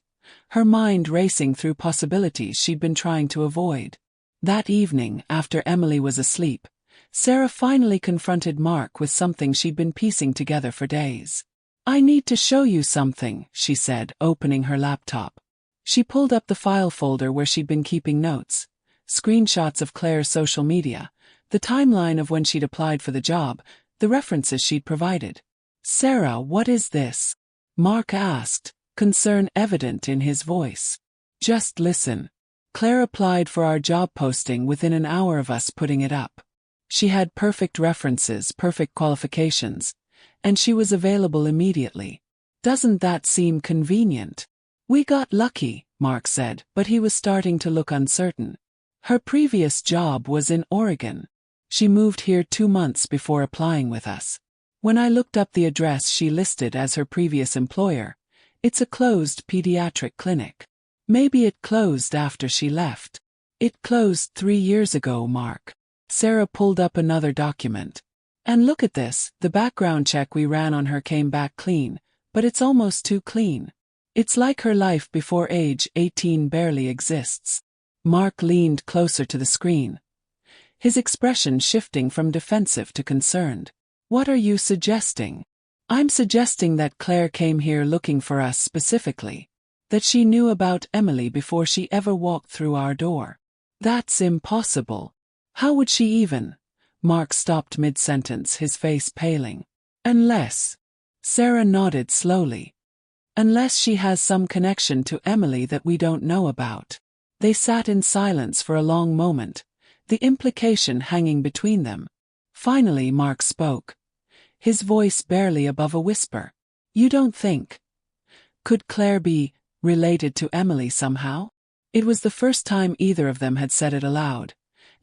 her mind racing through possibilities she'd been trying to avoid. That evening, after Emily was asleep, Sarah finally confronted Mark with something she'd been piecing together for days. "I need to show you something," she said, opening her laptop. She pulled up the file folder where she'd been keeping notes, screenshots of Claire's social media, the timeline of when she'd applied for the job, the references she'd provided. "Sarah, what is this?" Mark asked, concern evident in his voice. "Just listen. Claire applied for our job posting within an hour of us putting it up. She had perfect references, perfect qualifications, and she was available immediately. Doesn't that seem convenient? We got lucky, Mark said, but he was starting to look uncertain. Her previous job was in Oregon. She moved here 2 months before applying with us. When I looked up the address she listed as her previous employer, it's a closed pediatric clinic. Maybe it closed after she left. It closed 3 years ago, Mark. Sarah pulled up another document. And look at this, the background check we ran on her came back clean, but it's almost too clean. It's like her life before age 18 barely exists. Mark leaned closer to the screen, his expression shifting from defensive to concerned. What are you suggesting? I'm suggesting that Claire came here looking for us specifically. That she knew about Emily before she ever walked through our door. That's impossible. How would she even? Mark stopped mid-sentence, his face paling. Unless. Sarah nodded slowly. Unless she has some connection to Emily that we don't know about. They sat in silence for a long moment, the implication hanging between them. Finally Mark spoke, his voice barely above a whisper. You don't think? Could Claire be related to Emily somehow? It was the first time either of them had said it aloud,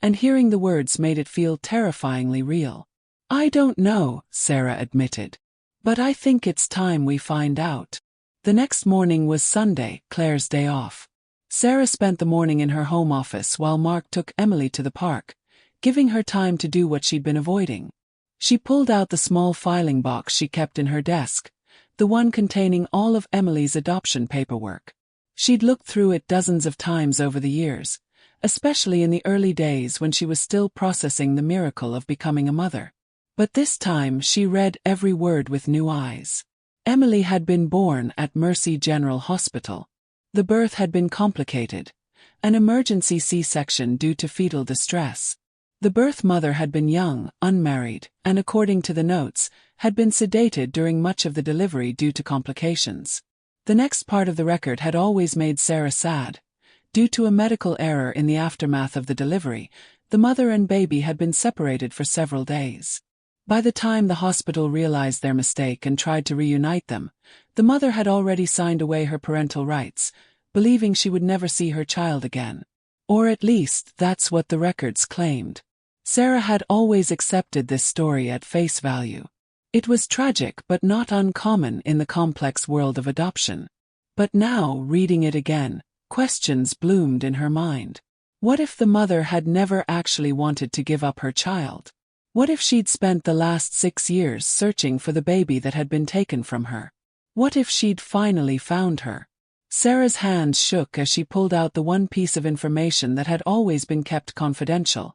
and hearing the words made it feel terrifyingly real. I don't know, Sarah admitted. But I think it's time we find out. The next morning was Sunday, Claire's day off. Sarah spent the morning in her home office while Mark took Emily to the park, giving her time to do what she'd been avoiding. She pulled out the small filing box she kept in her desk, the one containing all of Emily's adoption paperwork. She'd looked through it dozens of times over the years, especially in the early days when she was still processing the miracle of becoming a mother. But this time she read every word with new eyes. Emily had been born at Mercy General Hospital. The birth had been complicated, an emergency C-section due to fetal distress. The birth mother had been young, unmarried, and according to the notes, had been sedated during much of the delivery due to complications. The next part of the record had always made Sarah sad. Due to a medical error in the aftermath of the delivery, the mother and baby had been separated for several days. By the time the hospital realized their mistake and tried to reunite them, the mother had already signed away her parental rights, believing she would never see her child again. Or at least, that's what the records claimed. Sarah had always accepted this story at face value. It was tragic but not uncommon in the complex world of adoption. But now, reading it again, questions bloomed in her mind. What if the mother had never actually wanted to give up her child? What if she'd spent the last 6 years searching for the baby that had been taken from her? What if she'd finally found her? Sarah's hands shook as she pulled out the one piece of information that had always been kept confidential.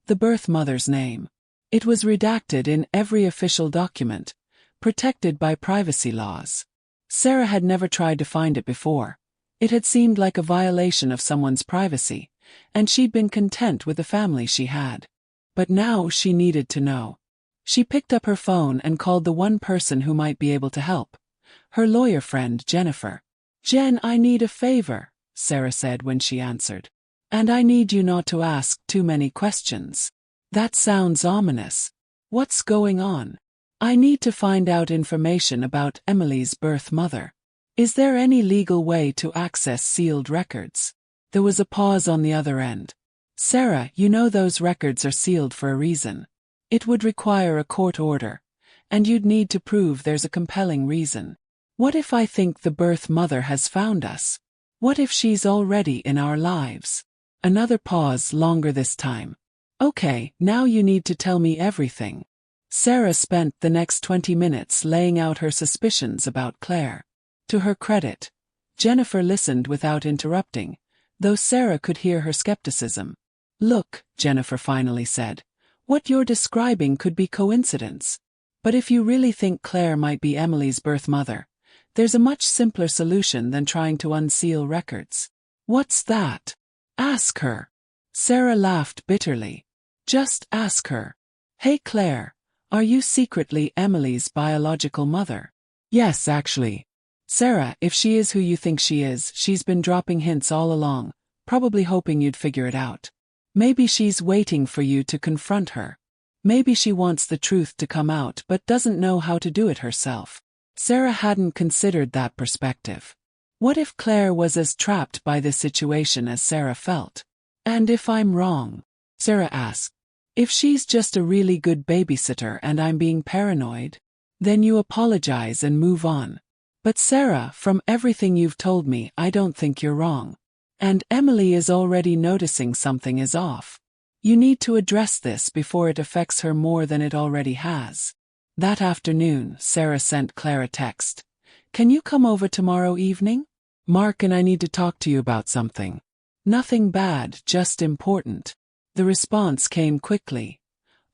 The birth mother's name. It was redacted in every official document, protected by privacy laws. Sarah had never tried to find it before. It had seemed like a violation of someone's privacy, and she'd been content with the family she had. But now she needed to know. She picked up her phone and called the one person who might be able to help. Her lawyer friend, Jennifer. Jen, I need a favor, Sarah said when she answered. And I need you not to ask too many questions. That sounds ominous. What's going on? I need to find out information about Emily's birth mother. Is there any legal way to access sealed records? There was a pause on the other end. Sarah, you know those records are sealed for a reason. It would require a court order, and you'd need to prove there's a compelling reason. What if I think the birth mother has found us? What if she's already in our lives? Another pause, longer this time. Okay, now you need to tell me everything. Sarah spent the next 20 minutes laying out her suspicions about Claire. To her credit, Jennifer listened without interrupting, though Sarah could hear her skepticism. Look, Jennifer finally said, what you're describing could be coincidence. But if you really think Claire might be Emily's birth mother, there's a much simpler solution than trying to unseal records. What's that? Ask her. Sarah laughed bitterly. Just ask her. Hey Claire, are you secretly Emily's biological mother? Yes, actually. Sarah, if she is who you think she is, she's been dropping hints all along, probably hoping you'd figure it out. Maybe she's waiting for you to confront her. Maybe she wants the truth to come out but doesn't know how to do it herself. Sarah hadn't considered that perspective. What if Claire was as trapped by this situation as Sarah felt? And if I'm wrong? Sarah asked. If she's just a really good babysitter and I'm being paranoid? Then you apologize and move on. But Sarah, from everything you've told me, I don't think you're wrong. And Emily is already noticing something is off. You need to address this before it affects her more than it already has. That afternoon, Sarah sent Claire a text. Can you come over tomorrow evening? Mark and I need to talk to you about something. Nothing bad, just important. The response came quickly.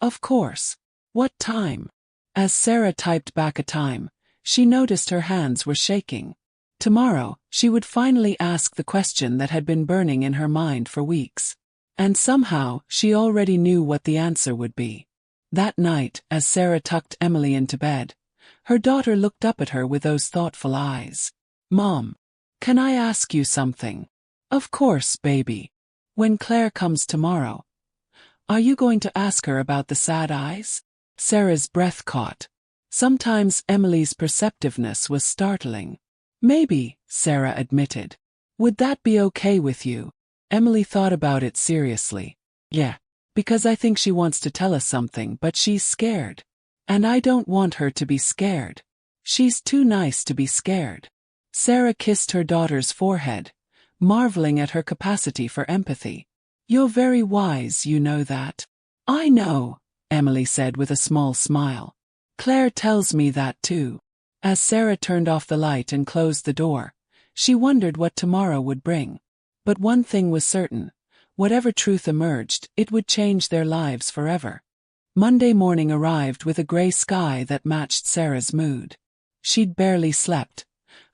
Of course. What time? As Sarah typed back a time, she noticed her hands were shaking. Tomorrow, she would finally ask the question that had been burning in her mind for weeks. And somehow, she already knew what the answer would be. That night, as Sarah tucked Emily into bed, her daughter looked up at her with those thoughtful eyes. Mom, can I ask you something? Of course, baby. When Claire comes tomorrow, are you going to ask her about the sad eyes? Sarah's breath caught. Sometimes Emily's perceptiveness was startling. Maybe, Sarah admitted. Would that be okay with you? Emily thought about it seriously. Yeah. Because I think she wants to tell us something, but she's scared. And I don't want her to be scared. She's too nice to be scared. Sarah kissed her daughter's forehead, marveling at her capacity for empathy. You're very wise, you know that. I know, Emily said with a small smile. Claire tells me that too. As Sarah turned off the light and closed the door, she wondered what tomorrow would bring. But one thing was certain. Whatever truth emerged, it would change their lives forever. Monday morning arrived with a gray sky that matched Sarah's mood. She'd barely slept,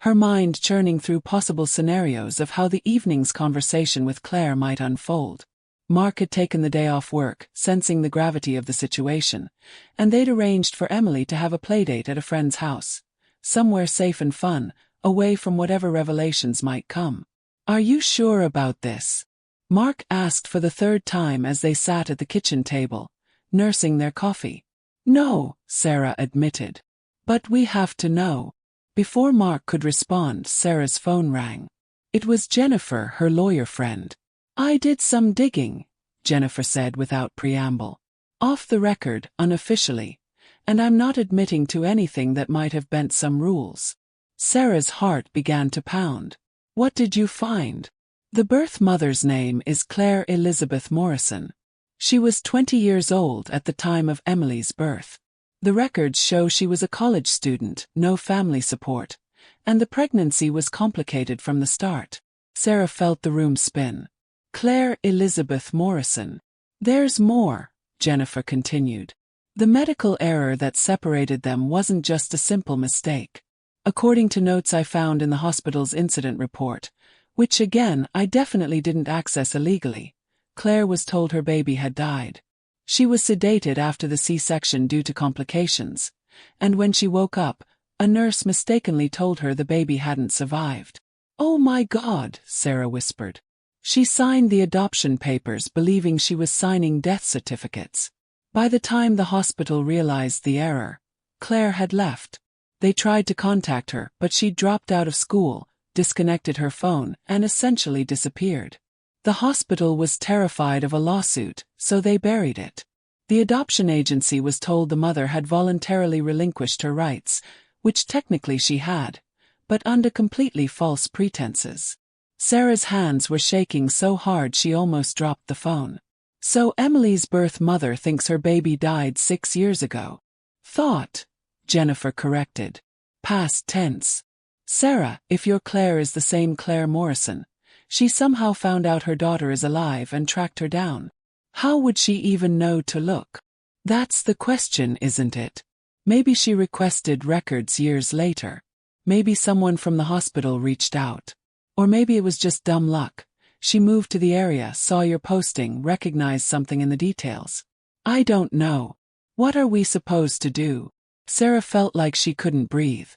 her mind churning through possible scenarios of how the evening's conversation with Claire might unfold. Mark had taken the day off work, sensing the gravity of the situation, and they'd arranged for Emily to have a playdate at a friend's house, somewhere safe and fun, away from whatever revelations might come. Are you sure about this? Mark asked for the third time as they sat at the kitchen table, nursing their coffee. No, Sarah admitted. But we have to know. Before Mark could respond, Sarah's phone rang. It was Jennifer, her lawyer friend. I did some digging, Jennifer said without preamble. Off the record, unofficially. And I'm not admitting to anything that might have bent some rules. Sarah's heart began to pound. What did you find? The birth mother's name is Claire Elizabeth Morrison. She was 20 years old at the time of Emily's birth. The records show she was a college student, no family support, and the pregnancy was complicated from the start. Sarah felt the room spin. Claire Elizabeth Morrison. There's more, Jennifer continued. The medical error that separated them wasn't just a simple mistake. According to notes I found in the hospital's incident report, which again I definitely didn't access illegally, Claire was told her baby had died. She was sedated after the C-section due to complications, and when she woke up, a nurse mistakenly told her the baby hadn't survived. Oh my God, Sarah whispered. She signed the adoption papers believing she was signing death certificates. By the time the hospital realized the error, Claire had left. They tried to contact her, but she dropped out of school, disconnected her phone, and essentially disappeared. The hospital was terrified of a lawsuit, so they buried it. The adoption agency was told the mother had voluntarily relinquished her rights, which technically she had, but under completely false pretenses. Sarah's hands were shaking so hard she almost dropped the phone. So Emily's birth mother thinks her baby died 6 years ago. Thought, Jennifer corrected. Past tense. Sarah, if your Claire is the same Claire Morrison, she somehow found out her daughter is alive and tracked her down. How would she even know to look? That's the question, isn't it? Maybe she requested records years later. Maybe someone from the hospital reached out. Or maybe it was just dumb luck. She moved to the area, saw your posting, recognized something in the details. I don't know. What are we supposed to do? Sarah felt like she couldn't breathe.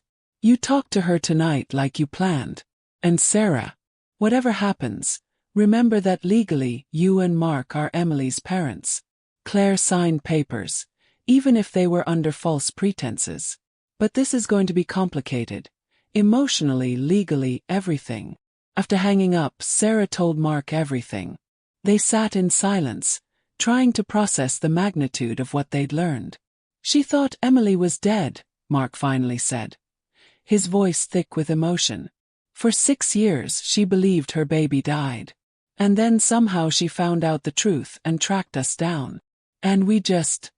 You talked to her tonight like you planned. And Sarah, whatever happens, remember that legally you and Mark are Emily's parents. Claire signed papers, even if they were under false pretenses. But this is going to be complicated. Emotionally, legally, everything. After hanging up, Sarah told Mark everything. They sat in silence, trying to process the magnitude of what they'd learned. She thought Emily was dead, Mark finally said, his voice thick with emotion. For 6 years she believed her baby died. And then somehow she found out the truth and tracked us down. And we just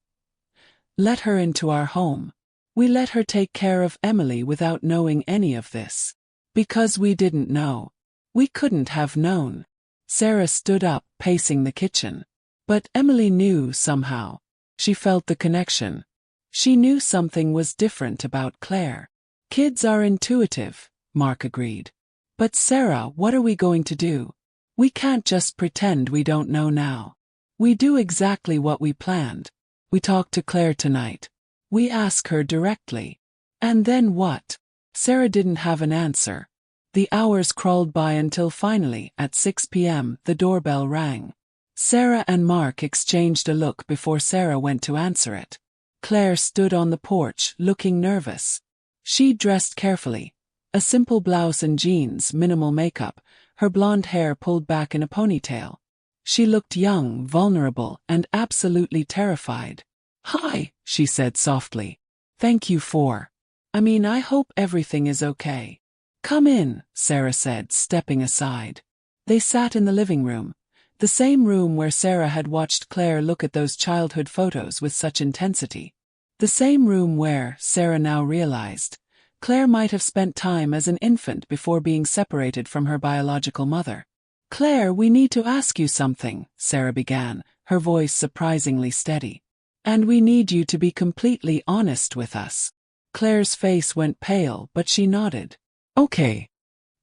let her into our home. We let her take care of Emily without knowing any of this. Because we didn't know. We couldn't have known. Sarah stood up, pacing the kitchen. But Emily knew somehow. She felt the connection. She knew something was different about Claire. Kids are intuitive, Mark agreed. But Sarah, what are we going to do? We can't just pretend we don't know now. We do exactly what we planned. We talk to Claire tonight. We ask her directly. And then what? Sarah didn't have an answer. The hours crawled by until finally, at 6 p.m., the doorbell rang. Sarah and Mark exchanged a look before Sarah went to answer it. Claire stood on the porch, looking nervous. She dressed carefully. A simple blouse and jeans, minimal makeup, her blonde hair pulled back in a ponytail. She looked young, vulnerable, and absolutely terrified. "Hi," she said softly. "Thank you for. I hope everything is okay." "Come in," Sarah said, stepping aside. They sat in the living room, the same room where Sarah had watched Claire look at those childhood photos with such intensity. The same room where, Sarah now realized, Claire might have spent time as an infant before being separated from her biological mother. "Claire, we need to ask you something," Sarah began, her voice surprisingly steady. "And we need you to be completely honest with us." Claire's face went pale, but she nodded. "Okay.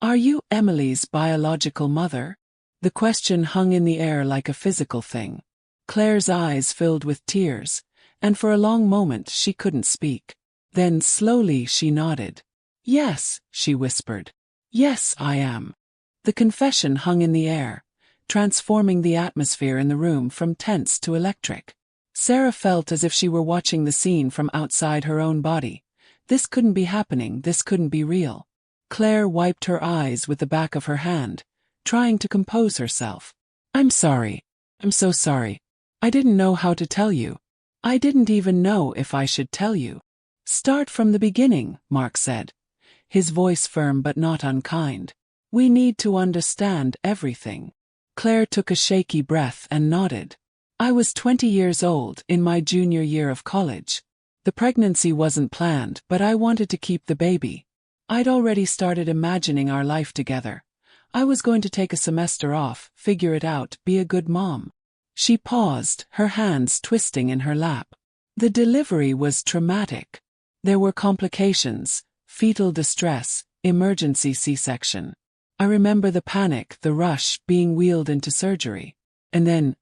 Are you Emily's biological mother?" The question hung in the air like a physical thing. Claire's eyes filled with tears, and for a long moment she couldn't speak. Then slowly she nodded. "Yes," she whispered. "Yes, I am." The confession hung in the air, transforming the atmosphere in the room from tense to electric. Sarah felt as if she were watching the scene from outside her own body. This couldn't be happening, this couldn't be real. Claire wiped her eyes with the back of her hand, trying to compose herself. "I'm sorry. I'm so sorry. I didn't know how to tell you. I didn't even know if I should tell you." "Start from the beginning," Mark said, his voice firm but not unkind. "We need to understand everything." Claire took a shaky breath and nodded. "I was 20 years old, in my junior year of college. The pregnancy wasn't planned, but I wanted to keep the baby. I'd already started imagining our life together. I was going to take a semester off, figure it out, be a good mom." She paused, her hands twisting in her lap. "The delivery was traumatic. There were complications, fetal distress, emergency C-section. I remember the panic, the rush, being wheeled into surgery. And then,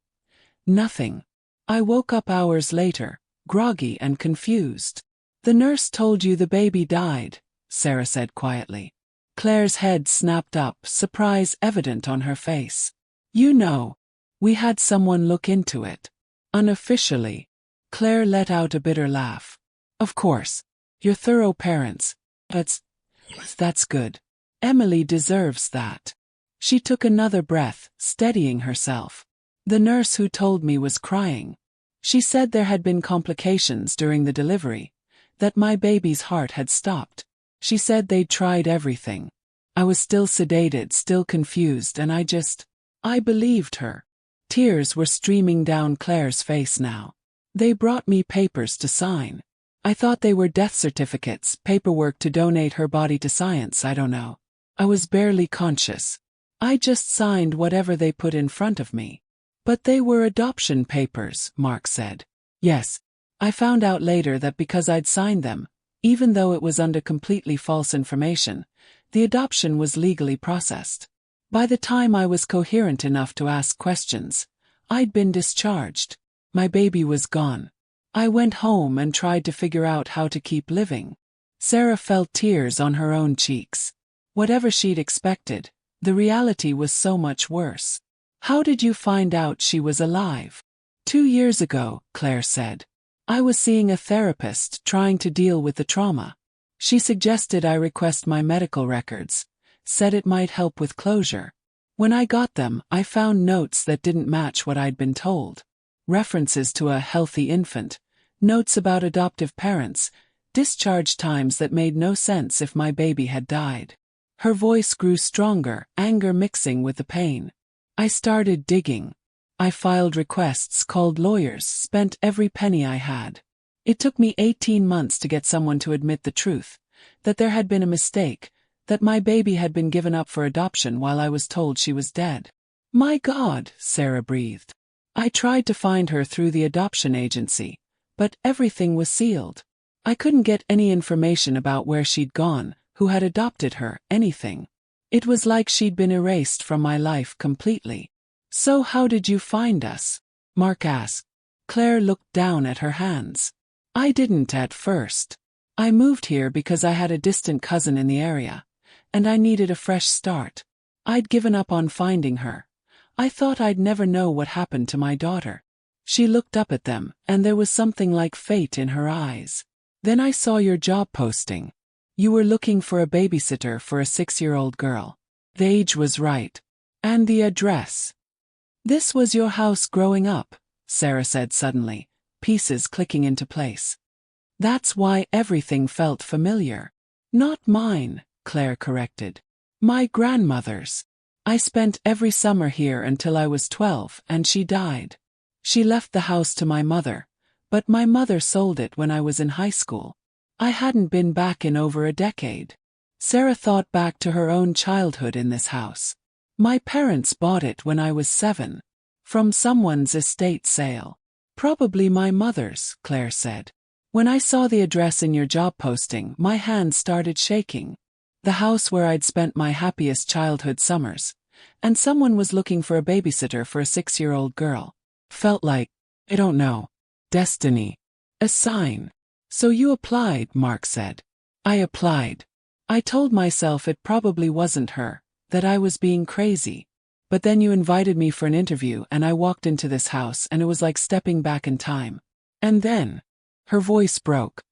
nothing. I woke up hours later, groggy and confused." "The nurse told you the baby died," Sarah said quietly. Claire's head snapped up, surprise evident on her face. "You know, we had someone look into it. Unofficially." Claire let out a bitter laugh. "Of course. You're thorough parents. That's good. Emily deserves that." She took another breath, steadying herself. "The nurse who told me was crying. She said there had been complications during the delivery, that my baby's heart had stopped. She said they'd tried everything. I was still sedated, still confused, and I believed her." Tears were streaming down Claire's face now. "They brought me papers to sign. I thought they were death certificates, paperwork to donate her body to science, I don't know. I was barely conscious. I just signed whatever they put in front of me." "But they were adoption papers," Mark said. "Yes. I found out later that because I'd signed them, even though it was under completely false information, the adoption was legally processed. By the time I was coherent enough to ask questions, I'd been discharged. My baby was gone. I went home and tried to figure out how to keep living." Sarah felt tears on her own cheeks. Whatever she'd expected, the reality was so much worse. "How did you find out she was alive?" 2 years ago, Claire said. "I was seeing a therapist trying to deal with the trauma. She suggested I request my medical records, said it might help with closure. When I got them, I found notes that didn't match what I'd been told. References to a healthy infant, notes about adoptive parents, discharge times that made no sense if my baby had died. Her voice grew stronger, anger mixing with the pain. I started digging. I filed requests, called lawyers, spent every penny I had. It took me 18 months to get someone to admit the truth, that there had been a mistake, that my baby had been given up for adoption while I was told she was dead. My God, Sarah breathed. I tried to find her through the adoption agency, but everything was sealed. I couldn't get any information about where she'd gone, who had adopted her, anything. It was like she'd been erased from my life completely. So how did you find us? Mark asked. Claire looked down at her hands. I didn't at first. I moved here because I had a distant cousin in the area, and I needed a fresh start. I'd given up on finding her. I thought I'd never know what happened to my daughter. She looked up at them, and there was something like fate in her eyes. Then I saw your job posting. You were looking for a babysitter for a 6-year-old girl. The age was right. And the address. This was your house growing up, Sarah said suddenly, pieces clicking into place. That's why everything felt familiar. Not mine, Claire corrected. My grandmother's. I spent every summer here until I was 12 and she died. She left the house to my mother, but my mother sold it when I was in high school. I hadn't been back in over a decade. Sarah thought back to her own childhood in this house. My parents bought it when I was 7. From someone's estate sale. Probably my mother's, Claire said. When I saw the address in your job posting, my hands started shaking. The house where I'd spent my happiest childhood summers. And someone was looking for a babysitter for a 6-year-old girl. Felt like, I don't know, destiny. A sign. So you applied, Mark said. I applied. I told myself it probably wasn't her, that I was being crazy. But then you invited me for an interview and I walked into this house and it was like stepping back in time. And then, her voice broke.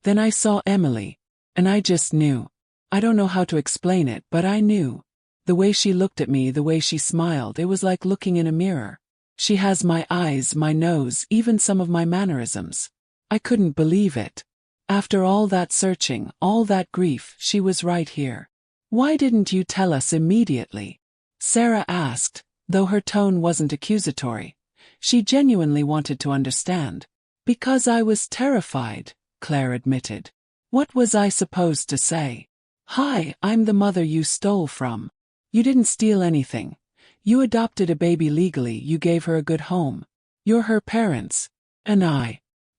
Then I saw Emily. And I just knew. I don't know how to explain it, but I knew. The way she looked at me, the way she smiled, it was like looking in a mirror. She has my eyes, my nose, even some of my mannerisms. I couldn't believe it. After all that searching, all that grief, she was right here. Why didn't you tell us immediately? Sarah asked, though her tone wasn't accusatory. She genuinely wanted to understand. Because I was terrified, Claire admitted. What was I supposed to say? Hi, I'm the mother you stole from. You didn't steal anything. You adopted a baby legally, you gave her a good home. You're her parents. And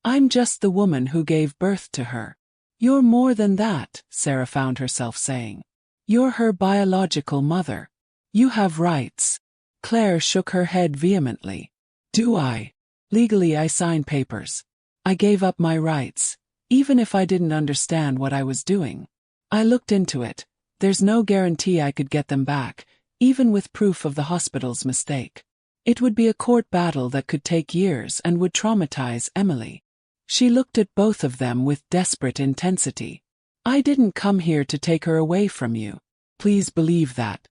I'm just the woman who gave birth to her. You're more than that, Sarah found herself saying. You're her biological mother. You have rights. Claire shook her head vehemently. Do I? Legally I signed papers. I gave up my rights, even if I didn't understand what I was doing. I looked into it. There's no guarantee I could get them back, even with proof of the hospital's mistake. It would be a court battle that could take years and would traumatize Emily. She looked at both of them with desperate intensity. I didn't come here to take her away from you. Please believe that.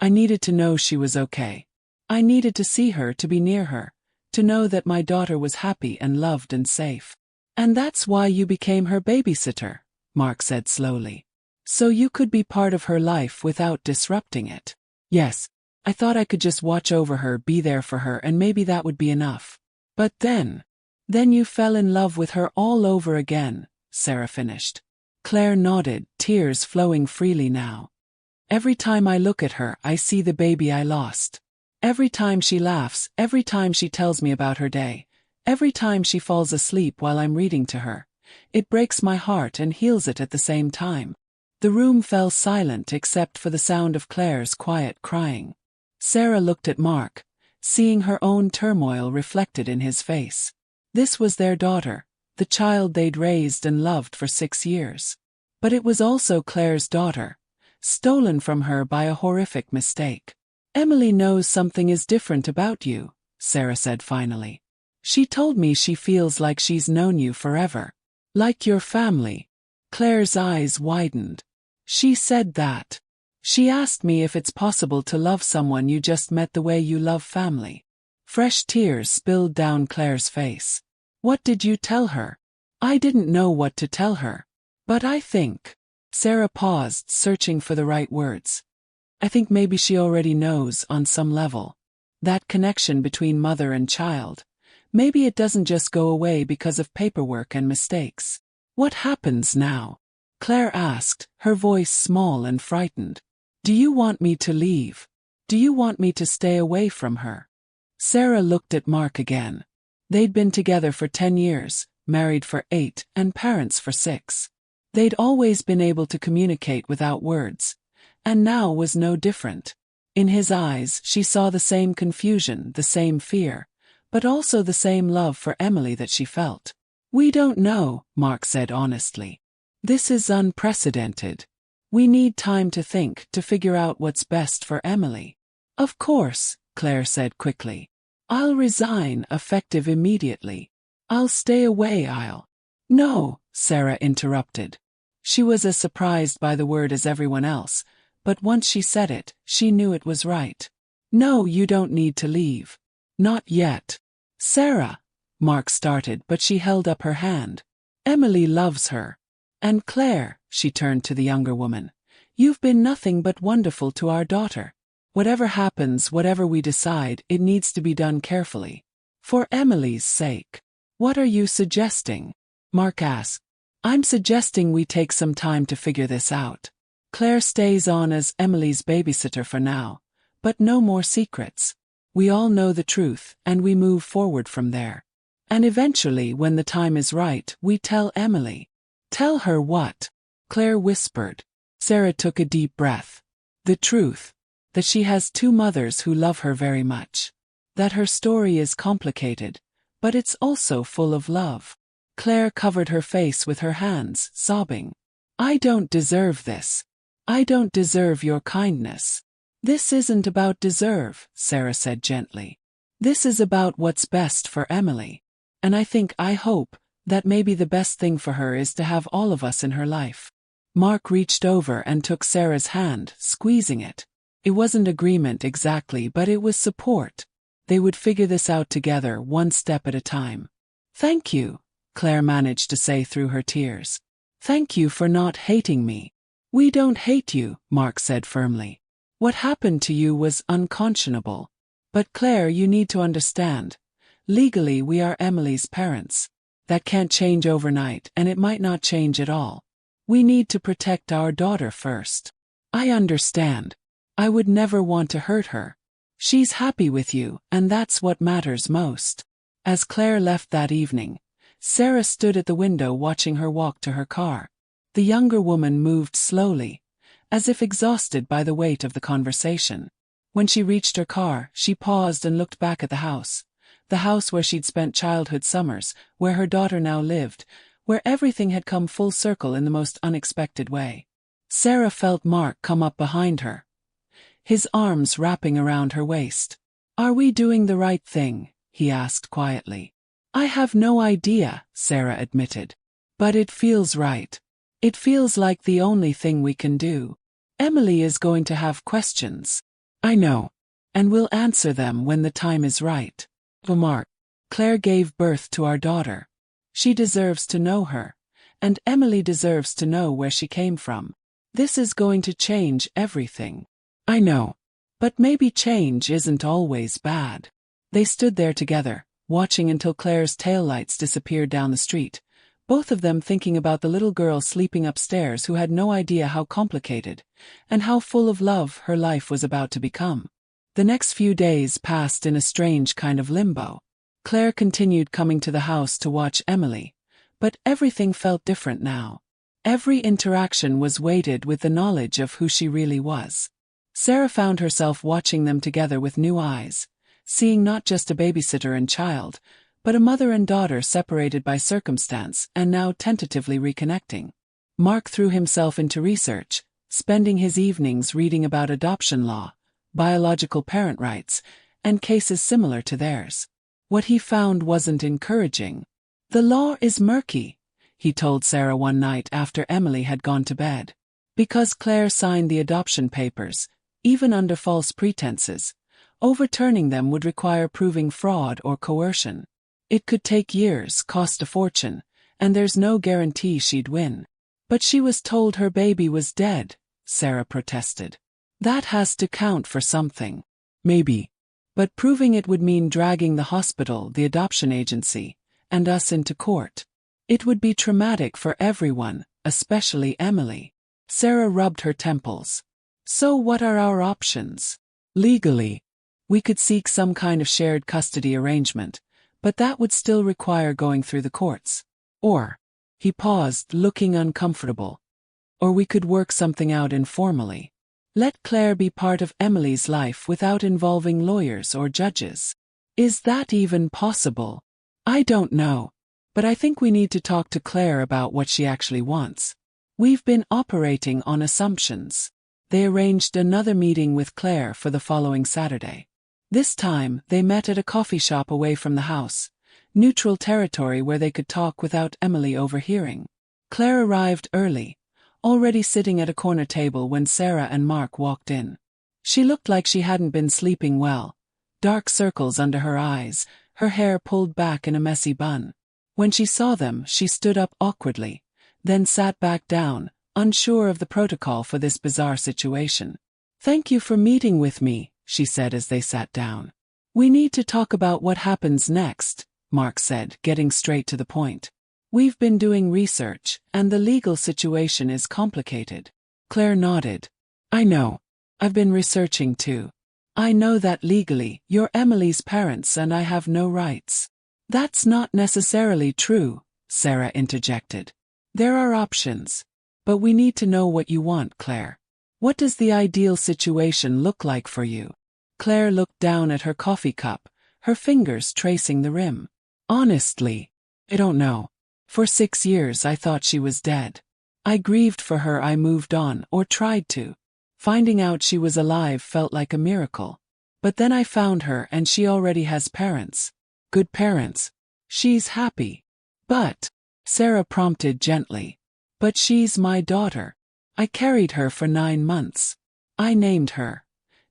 I needed to know she was okay. I needed to see her, to be near her, to know that my daughter was happy and loved and safe. And that's why you became her babysitter, Mark said slowly. So you could be part of her life without disrupting it. Yes, I thought I could just watch over her, be there for her, and maybe that would be enough. But then you fell in love with her all over again, Sarah finished. Claire nodded, tears flowing freely now. Every time I look at her, I see the baby I lost. Every time she laughs, every time she tells me about her day, every time she falls asleep while I'm reading to her, it breaks my heart and heals it at the same time. The room fell silent except for the sound of Claire's quiet crying. Sarah looked at Mark, seeing her own turmoil reflected in his face. This was their daughter, the child they'd raised and loved for 6 years. But it was also Claire's daughter, stolen from her by a horrific mistake. Emily knows something is different about you, Sarah said finally. She told me she feels like she's known you forever. Like your family. Claire's eyes widened. She said that. She asked me if it's possible to love someone you just met the way you love family. Fresh tears spilled down Claire's face. What did you tell her? I didn't know what to tell her. But I think. Sarah paused, searching for the right words. I think maybe she already knows on some level. That connection between mother and child. Maybe it doesn't just go away because of paperwork and mistakes. What happens now? Claire asked, her voice small and frightened. Do you want me to leave? Do you want me to stay away from her? Sarah looked at Mark again. They'd been together for 10 years, married for 8, and parents for 6. They'd always been able to communicate without words, and now was no different. In his eyes, she saw the same confusion, the same fear, but also the same love for Emily that she felt. We don't know, Mark said honestly. This is unprecedented. We need time to think, to figure out what's best for Emily. Of course, Claire said quickly. I'll resign, effective immediately. I'll stay away, No, Sarah interrupted. She was as surprised by the word as everyone else, but once she said it, she knew it was right. No, you don't need to leave. Not yet. Sarah, Mark started, but she held up her hand. Emily loves her. And Claire, she turned to the younger woman, you've been nothing but wonderful to our daughter. Whatever happens, whatever we decide, it needs to be done carefully. For Emily's sake. What are you suggesting? Mark asked. I'm suggesting we take some time to figure this out. Claire stays on as Emily's babysitter for now, but no more secrets. We all know the truth, and we move forward from there. And eventually, when the time is right, we tell Emily. Tell her what? Claire whispered. Sarah took a deep breath. The truth. That she has 2 mothers who love her very much. That her story is complicated, but it's also full of love. Claire covered her face with her hands, sobbing. I don't deserve this. I don't deserve your kindness. This isn't about deserve, Sarah said gently. This is about what's best for Emily. And I hope, that maybe the best thing for her is to have all of us in her life. Mark reached over and took Sarah's hand, squeezing it. It wasn't agreement exactly, but it was support. They would figure this out together, one step at a time. Thank you, Claire managed to say through her tears. Thank you for not hating me. We don't hate you, Mark said firmly. What happened to you was unconscionable. But Claire, you need to understand. Legally, we are Emily's parents. That can't change overnight, and it might not change at all. We need to protect our daughter first. I understand. I would never want to hurt her. She's happy with you, and that's what matters most. As Claire left that evening, Sarah stood at the window watching her walk to her car. The younger woman moved slowly, as if exhausted by the weight of the conversation. When she reached her car, she paused and looked back at the house where she'd spent childhood summers, where her daughter now lived, where everything had come full circle in the most unexpected way. Sarah felt Mark come up behind her, his arms wrapping around her waist. Are we doing the right thing? He asked quietly. I have no idea, Sarah admitted. But it feels right. It feels like the only thing we can do. Emily is going to have questions. I know. And we'll answer them when the time is right. Mark, Claire gave birth to our daughter. She deserves to know her. And Emily deserves to know where she came from. This is going to change everything. I know. But maybe change isn't always bad. They stood there together, watching until Claire's taillights disappeared down the street, both of them thinking about the little girl sleeping upstairs who had no idea how complicated, and how full of love her life was about to become. The next few days passed in a strange kind of limbo. Claire continued coming to the house to watch Emily, but everything felt different now. Every interaction was weighted with the knowledge of who she really was. Sarah found herself watching them together with new eyes, seeing not just a babysitter and child, but a mother and daughter separated by circumstance and now tentatively reconnecting. Mark threw himself into research, spending his evenings reading about adoption law, biological parent rights, and cases similar to theirs. What he found wasn't encouraging. The law is murky. he told Sarah one night after Emily had gone to bed. Because Claire signed the adoption papers, even under false pretenses, overturning them would require proving fraud or coercion. It could take years, cost a fortune, and there's no guarantee she'd win. But she was told her baby was dead, Sarah protested. That has to count for something. Maybe. But proving it would mean dragging the hospital, the adoption agency, and us into court. It would be traumatic for everyone, especially Emily. Sarah rubbed her temples. So what are our options? Legally, we could seek some kind of shared custody arrangement, but that would still require going through the courts. Or, he paused, looking uncomfortable. Or we could work something out informally. Let Claire be part of Emily's life without involving lawyers or judges. Is that even possible? I don't know. But I think we need to talk to Claire about what she actually wants. We've been operating on assumptions. They arranged another meeting with Claire for the following Saturday. This time, they met at a coffee shop away from the house, neutral territory where they could talk without Emily overhearing. Claire arrived early, already sitting at a corner table when Sarah and Mark walked in. She looked like she hadn't been sleeping well, dark circles under her eyes, her hair pulled back in a messy bun. When she saw them, she stood up awkwardly, then sat back down, unsure of the protocol for this bizarre situation. "Thank you for meeting with me," she said as they sat down. "We need to talk about what happens next," Mark said, getting straight to the point. "We've been doing research, and the legal situation is complicated." Claire nodded. "I know. I've been researching too. I know that legally, you're Emily's parents and I have no rights." "That's not necessarily true," Sarah interjected. "There are options. But we need to know what you want, Claire. What does the ideal situation look like for you?" Claire looked down at her coffee cup, her fingers tracing the rim. "Honestly, I don't know. For 6 years I thought she was dead. I grieved for her, I moved on, or tried to. Finding out she was alive felt like a miracle. But then I found her and she already has parents. Good parents. She's happy. But," Sarah prompted gently, "but she's my daughter. I carried her for 9 months. I named her.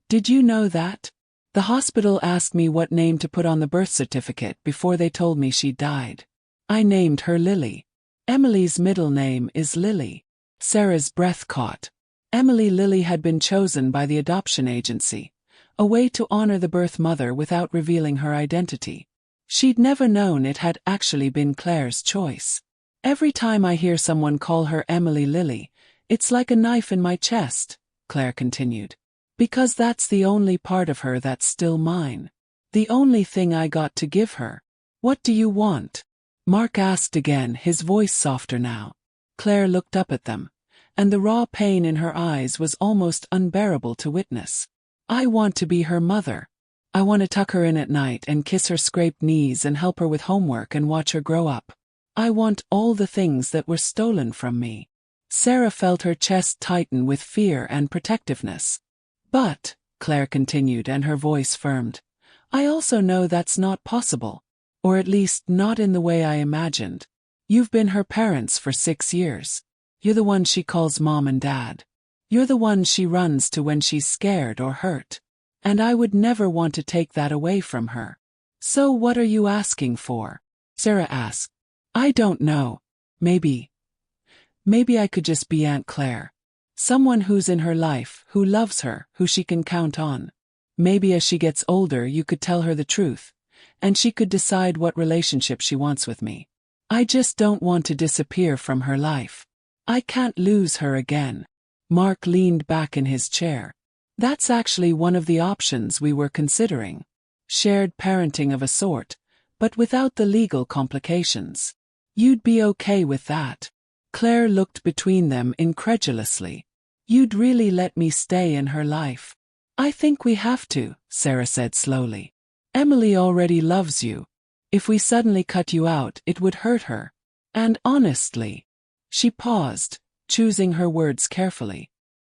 Did you know that? The hospital asked me what name to put on the birth certificate before they told me she died. I named her Lily. Emily's middle name is Lily." Sarah's breath caught. Emily Lily had been chosen by the adoption agency, a way to honor the birth mother without revealing her identity. She'd never known it had actually been Claire's choice. "Every time I hear someone call her Emily Lily, it's like a knife in my chest," Claire continued. "Because that's the only part of her that's still mine. The only thing I got to give her." "What do you want?" Mark asked again, his voice softer now. Claire looked up at them, and the raw pain in her eyes was almost unbearable to witness. "I want to be her mother. I want to tuck her in at night and kiss her scraped knees and help her with homework and watch her grow up. I want all the things that were stolen from me." Sarah felt her chest tighten with fear and protectiveness. "But," Claire continued, and her voice firmed, "I also know that's not possible. Or at least not in the way I imagined. You've been her parents for 6 years. You're the one she calls mom and dad. You're the one she runs to when she's scared or hurt. And I would never want to take that away from her." "So what are you asking for?" Sarah asked. "I don't know. Maybe I could just be Aunt Claire. Someone who's in her life, who loves her, who she can count on. Maybe as she gets older you could tell her the truth, and she could decide what relationship she wants with me. I just don't want to disappear from her life. I can't lose her again." Mark leaned back in his chair. "That's actually one of the options we were considering. Shared parenting of a sort, but without the legal complications. You'd be okay with that?" Claire looked between them incredulously. "You'd really let me stay in her life?" "I think we have to," Sarah said slowly. "Emily already loves you. If we suddenly cut you out, it would hurt her. And honestly," she paused, choosing her words carefully,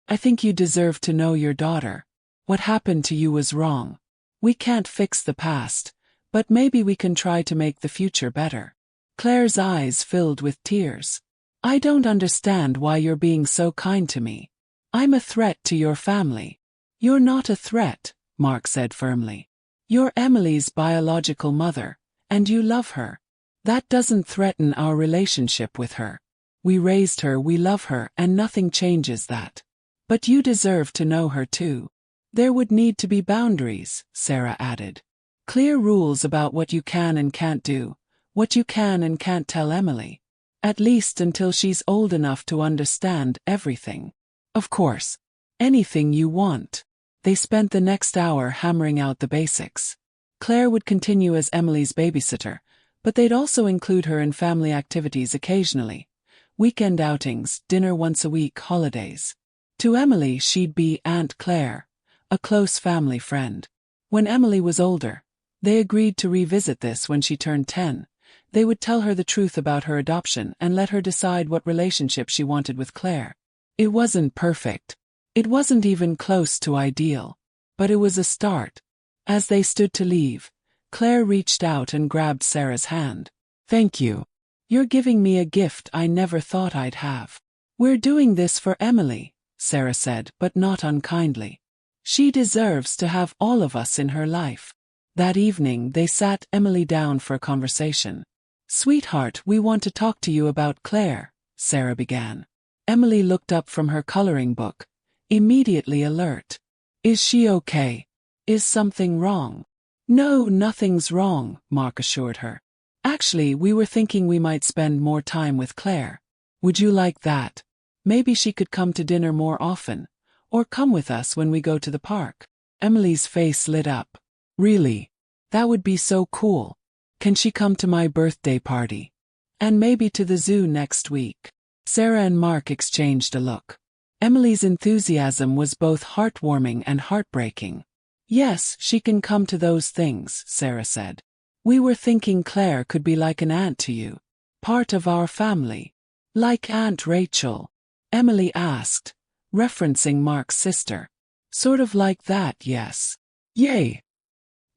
"I think you deserve to know your daughter. What happened to you was wrong. We can't fix the past, but maybe we can try to make the future better." Claire's eyes filled with tears. I don't understand why you're being so kind to me. I'm a threat to your family. You're not a threat, Mark said firmly. You're Emily's biological mother, and you love her. That doesn't threaten our relationship with her. We raised her, we love her, and nothing changes that. But you deserve to know her too. There would need to be boundaries, Sarah added. Clear rules about what you can and can't do, what you can and can't tell Emily. At least until she's old enough to understand everything. Of course. Anything you want. They spent the next hour hammering out the basics. Claire would continue as Emily's babysitter, but they'd also include her in family activities occasionally. Weekend outings, dinner once a week, holidays. To Emily she'd be Aunt Claire, a close family friend. When Emily was older, they agreed to revisit this when she turned 10. They would tell her the truth about her adoption and let her decide what relationship she wanted with Claire. It wasn't perfect. It wasn't even close to ideal. But it was a start. As they stood to leave, Claire reached out and grabbed Sarah's hand. Thank you. You're giving me a gift I never thought I'd have. We're doing this for Emily, Sarah said, but not unkindly. She deserves to have all of us in her life. That evening they sat Emily down for a conversation. Sweetheart, we want to talk to you about Claire, Sarah began. Emily looked up from her coloring book, immediately alert. Is she okay? Is something wrong? No, nothing's wrong, Mark assured her. Actually, we were thinking we might spend more time with Claire. Would you like that? Maybe she could come to dinner more often, or come with us when we go to the park. Emily's face lit up. Really? That would be so cool. Can she come to my birthday party? And maybe to the zoo next week? Sarah and Mark exchanged a look. Emily's enthusiasm was both heartwarming and heartbreaking. Yes, she can come to those things, Sarah said. We were thinking Claire could be like an aunt to you. Part of our family. Like Aunt Rachel? Emily asked, referencing Mark's sister. Sort of like that, yes. Yay!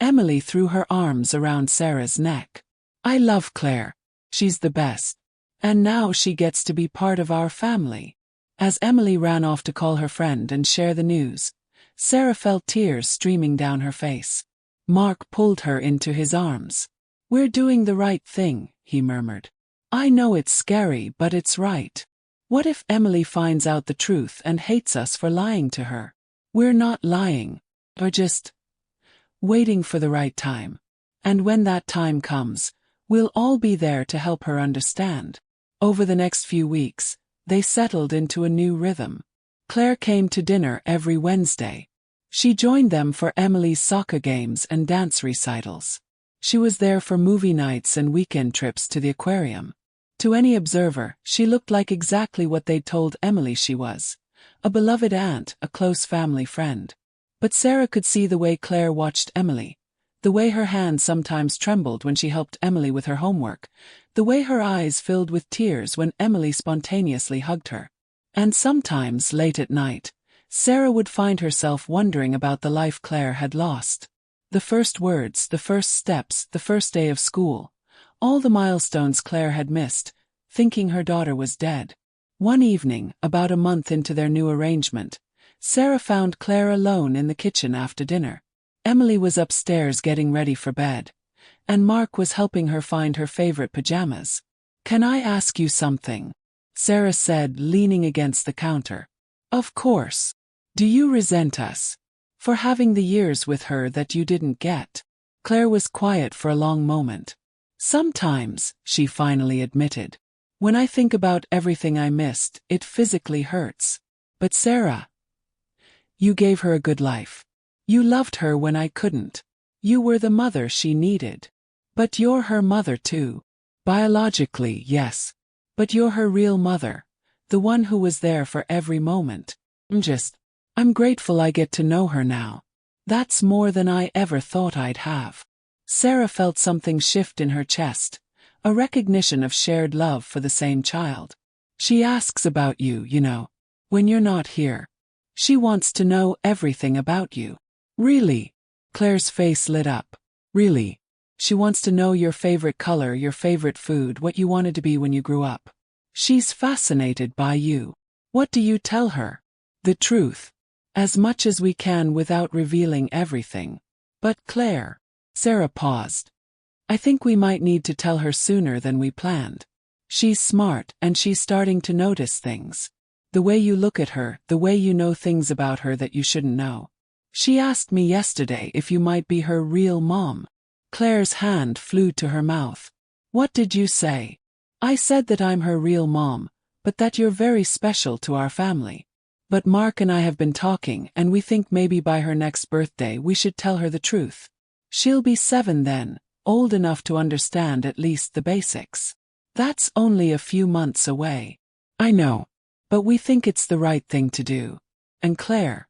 Emily threw her arms around Sarah's neck. I love Claire. She's the best. And now she gets to be part of our family. As Emily ran off to call her friend and share the news, Sarah felt tears streaming down her face. Mark pulled her into his arms. We're doing the right thing, he murmured. I know it's scary, but it's right. What if Emily finds out the truth and hates us for lying to her? We're not lying. We're just waiting for the right time. And when that time comes, we'll all be there to help her understand. Over the next few weeks, they settled into a new rhythm. Claire came to dinner every Wednesday. She joined them for Emily's soccer games and dance recitals. She was there for movie nights and weekend trips to the aquarium. To any observer, she looked like exactly what they'd told Emily she was. A beloved aunt, a close family friend. But Sarah could see the way Claire watched Emily, the way her hand sometimes trembled when she helped Emily with her homework, the way her eyes filled with tears when Emily spontaneously hugged her. And sometimes, late at night, Sarah would find herself wondering about the life Claire had lost. The first words, the first steps, the first day of school. All the milestones Claire had missed, thinking her daughter was dead. One evening, about a month into their new arrangement, Sarah found Claire alone in the kitchen after dinner. Emily was upstairs getting ready for bed, and Mark was helping her find her favorite pajamas. Can I ask you something? Sarah said, leaning against the counter. Of course. Do you resent us for having the years with her that you didn't get? Claire was quiet for a long moment. Sometimes, she finally admitted. When I think about everything I missed, it physically hurts. But Sarah, you gave her a good life. You loved her when I couldn't. You were the mother she needed. But you're her mother too. Biologically, yes. But you're her real mother, the one who was there for every moment. I'm grateful I get to know her now. That's more than I ever thought I'd have. Sarah felt something shift in her chest, a recognition of shared love for the same child. She asks about you, when you're not here. She wants to know everything about you. Really? Claire's face lit up. Really? She wants to know your favorite color, your favorite food, what you wanted to be when you grew up. She's fascinated by you. What do you tell her? The truth. As much as we can without revealing everything. But Claire. Sarah paused. I think we might need to tell her sooner than we planned. She's smart and she's starting to notice things. The way you look at her, the way you know things about her that you shouldn't know. She asked me yesterday if you might be her real mom. Claire's hand flew to her mouth. What did you say? I said that I'm her real mom, but that you're very special to our family. But Mark and I have been talking and we think maybe by her next birthday we should tell her the truth. She'll be 7 then, old enough to understand at least the basics. That's only a few months away. I know. But we think it's the right thing to do. And Claire,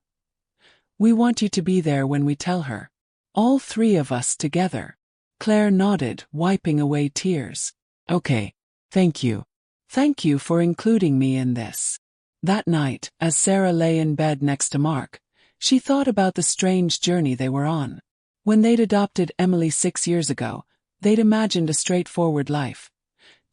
we want you to be there when we tell her. All 3 of us together. Claire nodded, wiping away tears. Okay. Thank you. Thank you for including me in this. That night, as Sarah lay in bed next to Mark, she thought about the strange journey they were on. When they'd adopted Emily 6 years ago, they'd imagined a straightforward life.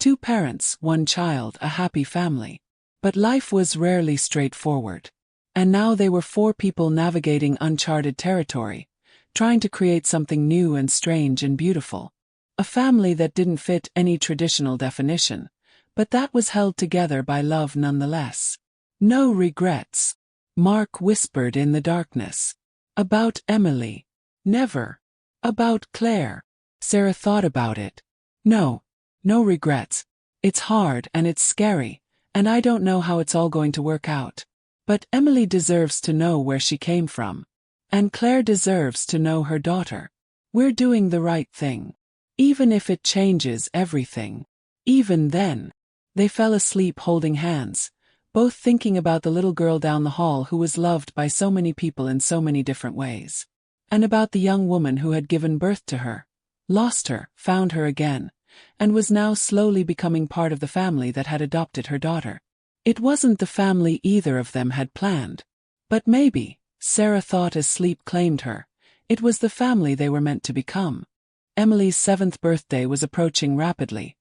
2 parents, 1 child, a happy family. But life was rarely straightforward. And now they were 4 people navigating uncharted territory, trying to create something new and strange and beautiful. A family that didn't fit any traditional definition, but that was held together by love nonetheless. No regrets. Mark whispered in the darkness. About Emily. Never. About Claire. Sarah thought about it. No regrets. It's hard and it's scary. And I don't know how it's all going to work out. But Emily deserves to know where she came from. And Claire deserves to know her daughter. We're doing the right thing. Even if it changes everything. Even then. They fell asleep holding hands, both thinking about the little girl down the hall who was loved by so many people in so many different ways. And about the young woman who had given birth to her, lost her, found her again, and was now slowly becoming part of the family that had adopted her daughter. It wasn't the family either of them had planned. But maybe, Sarah thought as sleep claimed her, it was the family they were meant to become. Emily's 7th birthday was approaching rapidly,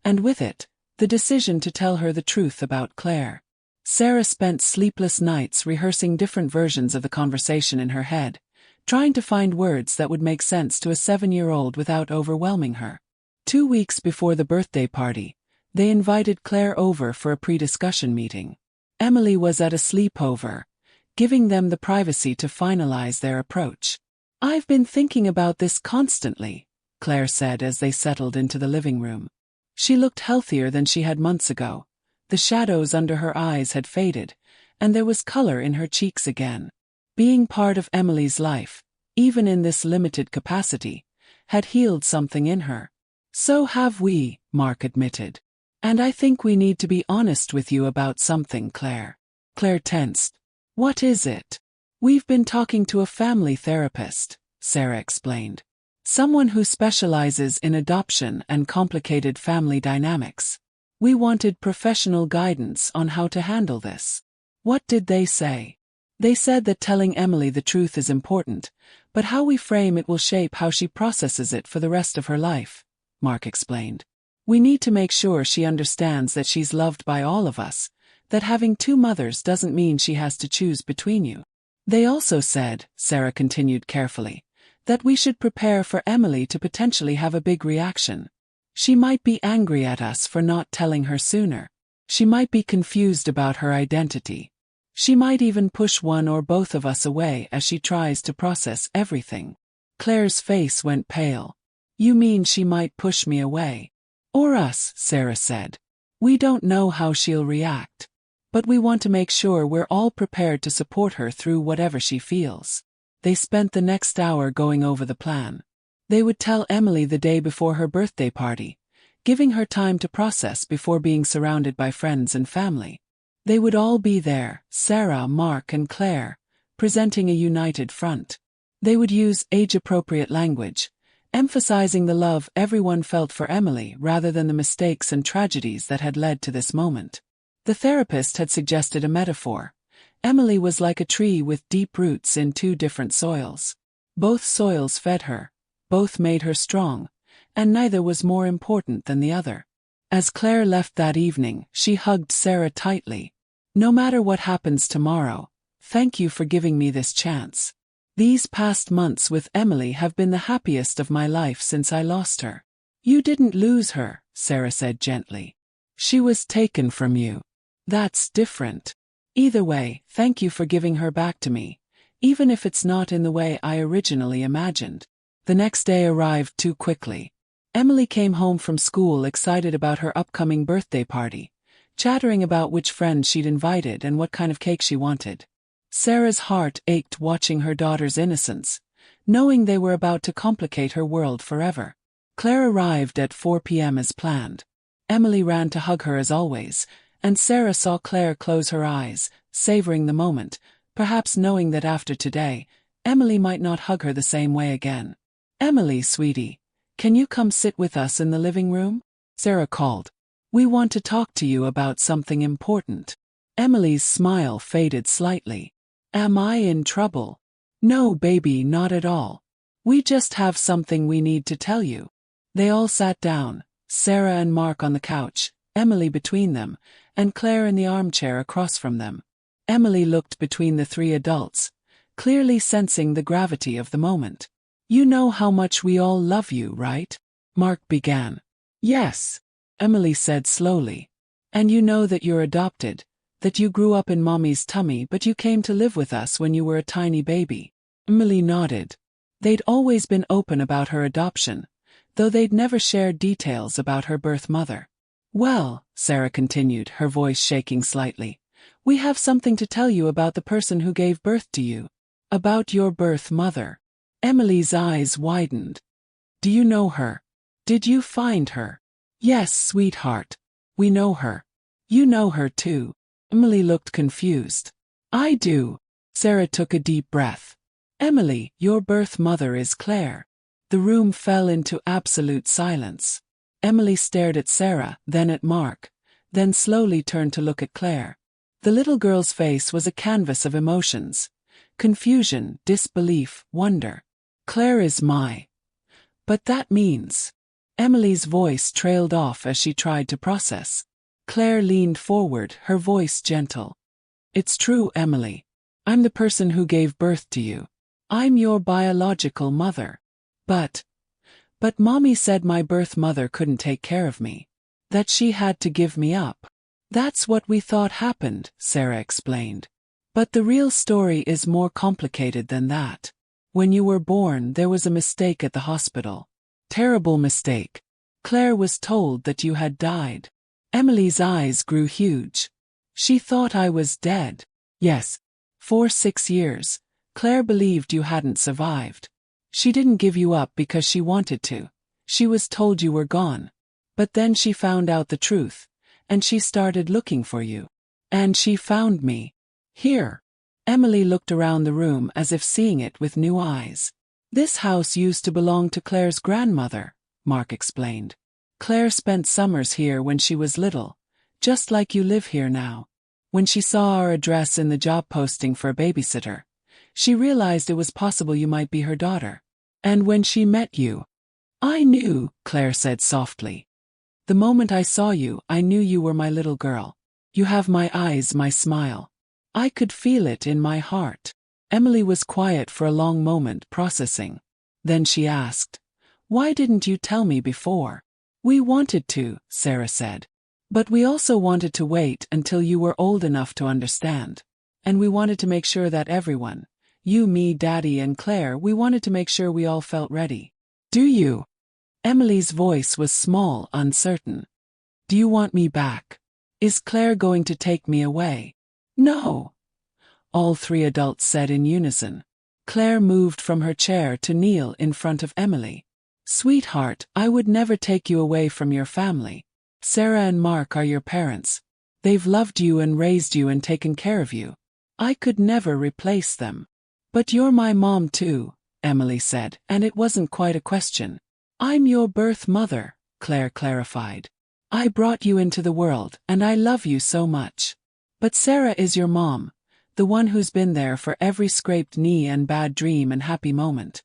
and with it, the decision to tell her the truth about Claire. Sarah spent sleepless nights rehearsing different versions of the conversation in her head, trying to find words that would make sense to a 7-year-old without overwhelming her. 2 weeks before the birthday party, they invited Claire over for a pre-discussion meeting. Emily was at a sleepover, giving them the privacy to finalize their approach. I've been thinking about this constantly, Claire said as they settled into the living room. She looked healthier than she had months ago. The shadows under her eyes had faded, and there was color in her cheeks again. Being part of Emily's life, even in this limited capacity, had healed something in her. So have we, Mark admitted. And I think we need to be honest with you about something, Claire. Claire tensed. What is it? We've been talking to a family therapist, Sarah explained. Someone who specializes in adoption and complicated family dynamics. We wanted professional guidance on how to handle this. What did they say? They said that telling Emily the truth is important, but how we frame it will shape how she processes it for the rest of her life, Mark explained. We need to make sure she understands that she's loved by all of us, that having 2 mothers doesn't mean she has to choose between you. They also said, Sarah continued carefully, that we should prepare for Emily to potentially have a big reaction. She might be angry at us for not telling her sooner. She might be confused about her identity. She might even push one or both of us away as she tries to process everything. Claire's face went pale. You mean she might push me away? Or us, Sarah said. We don't know how she'll react. But we want to make sure we're all prepared to support her through whatever she feels. They spent the next hour going over the plan. They would tell Emily the day before her birthday party, giving her time to process before being surrounded by friends and family. They would all be there, Sarah, Mark, and Claire, presenting a united front. They would use age-appropriate language, emphasizing the love everyone felt for Emily rather than the mistakes and tragedies that had led to this moment. The therapist had suggested a metaphor. Emily was like a tree with deep roots in 2 different soils. Both soils fed her, both made her strong, and neither was more important than the other. As Claire left that evening, she hugged Sarah tightly. No matter what happens tomorrow, thank you for giving me this chance. These past months with Emily have been the happiest of my life since I lost her. You didn't lose her, Sarah said gently. She was taken from you. That's different. Either way, thank you for giving her back to me, even if it's not in the way I originally imagined. The next day arrived too quickly. Emily came home from school excited about her upcoming birthday party, chattering about which friends she'd invited and what kind of cake she wanted. Sarah's heart ached watching her daughter's innocence, knowing they were about to complicate her world forever. Claire arrived at 4 p.m. as planned. Emily ran to hug her as always, and Sarah saw Claire close her eyes, savoring the moment, perhaps knowing that after today, Emily might not hug her the same way again. Emily, sweetie, can you come sit with us in the living room? Sarah called. We want to talk to you about something important. Emily's smile faded slightly. Am I in trouble? No, baby, not at all. We just have something we need to tell you. They all sat down, Sarah and Mark on the couch, Emily between them, and Claire in the armchair across from them. Emily looked between the three adults, clearly sensing the gravity of the moment. You know how much we all love you, right? Mark began. Yes, Emily said slowly. And you know that you're adopted, that you grew up in Mommy's tummy but you came to live with us when you were a tiny baby. Emily nodded. They'd always been open about her adoption, though they'd never shared details about her birth mother. Well, Sarah continued, her voice shaking slightly, we have something to tell you about the person who gave birth to you. About your birth mother. Emily's eyes widened. Do you know her? Did you find her? Yes, sweetheart. We know her. You know her too. Emily looked confused. I do. Sarah took a deep breath. Emily, your birth mother is Claire. The room fell into absolute silence. Emily stared at Sarah, then at Mark, then slowly turned to look at Claire. The little girl's face was a canvas of emotions. Confusion, disbelief, wonder. Claire is my. But that means. Emily's voice trailed off as she tried to process. Claire leaned forward, her voice gentle. It's true, Emily. I'm the person who gave birth to you. I'm your biological mother. But Mommy said my birth mother couldn't take care of me. That she had to give me up. That's what we thought happened, Sarah explained. But the real story is more complicated than that. When you were born, there was a mistake at the hospital. Terrible mistake. Claire was told that you had died. Emily's eyes grew huge. She thought I was dead. Yes. For 6 years, Claire believed you hadn't survived. She didn't give you up because she wanted to. She was told you were gone. But then she found out the truth, and she started looking for you. And she found me. Here. Emily looked around the room as if seeing it with new eyes. This house used to belong to Claire's grandmother, Mark explained. Claire spent summers here when she was little, just like you live here now. When she saw our address in the job posting for a babysitter, she realized it was possible you might be her daughter. And when she met you, I knew, Claire said softly. The moment I saw you, I knew you were my little girl. You have my eyes, my smile. I could feel it in my heart. Emily was quiet for a long moment, processing. Then she asked, why didn't you tell me before? We wanted to, Sarah said. But we also wanted to wait until you were old enough to understand. And we wanted to make sure that everyone, you, me, Daddy, and Claire, we wanted to make sure we all felt ready. Do you? Emily's voice was small, uncertain. Do you want me back? Is Claire going to take me away? No. All three adults said in unison. Claire moved from her chair to kneel in front of Emily. Sweetheart, I would never take you away from your family. Sarah and Mark are your parents. They've loved you and raised you and taken care of you. I could never replace them. But you're my mom too, Emily said, and it wasn't quite a question. I'm your birth mother, Claire clarified. I brought you into the world, and I love you so much. But Sarah is your mom, the one who's been there for every scraped knee and bad dream and happy moment.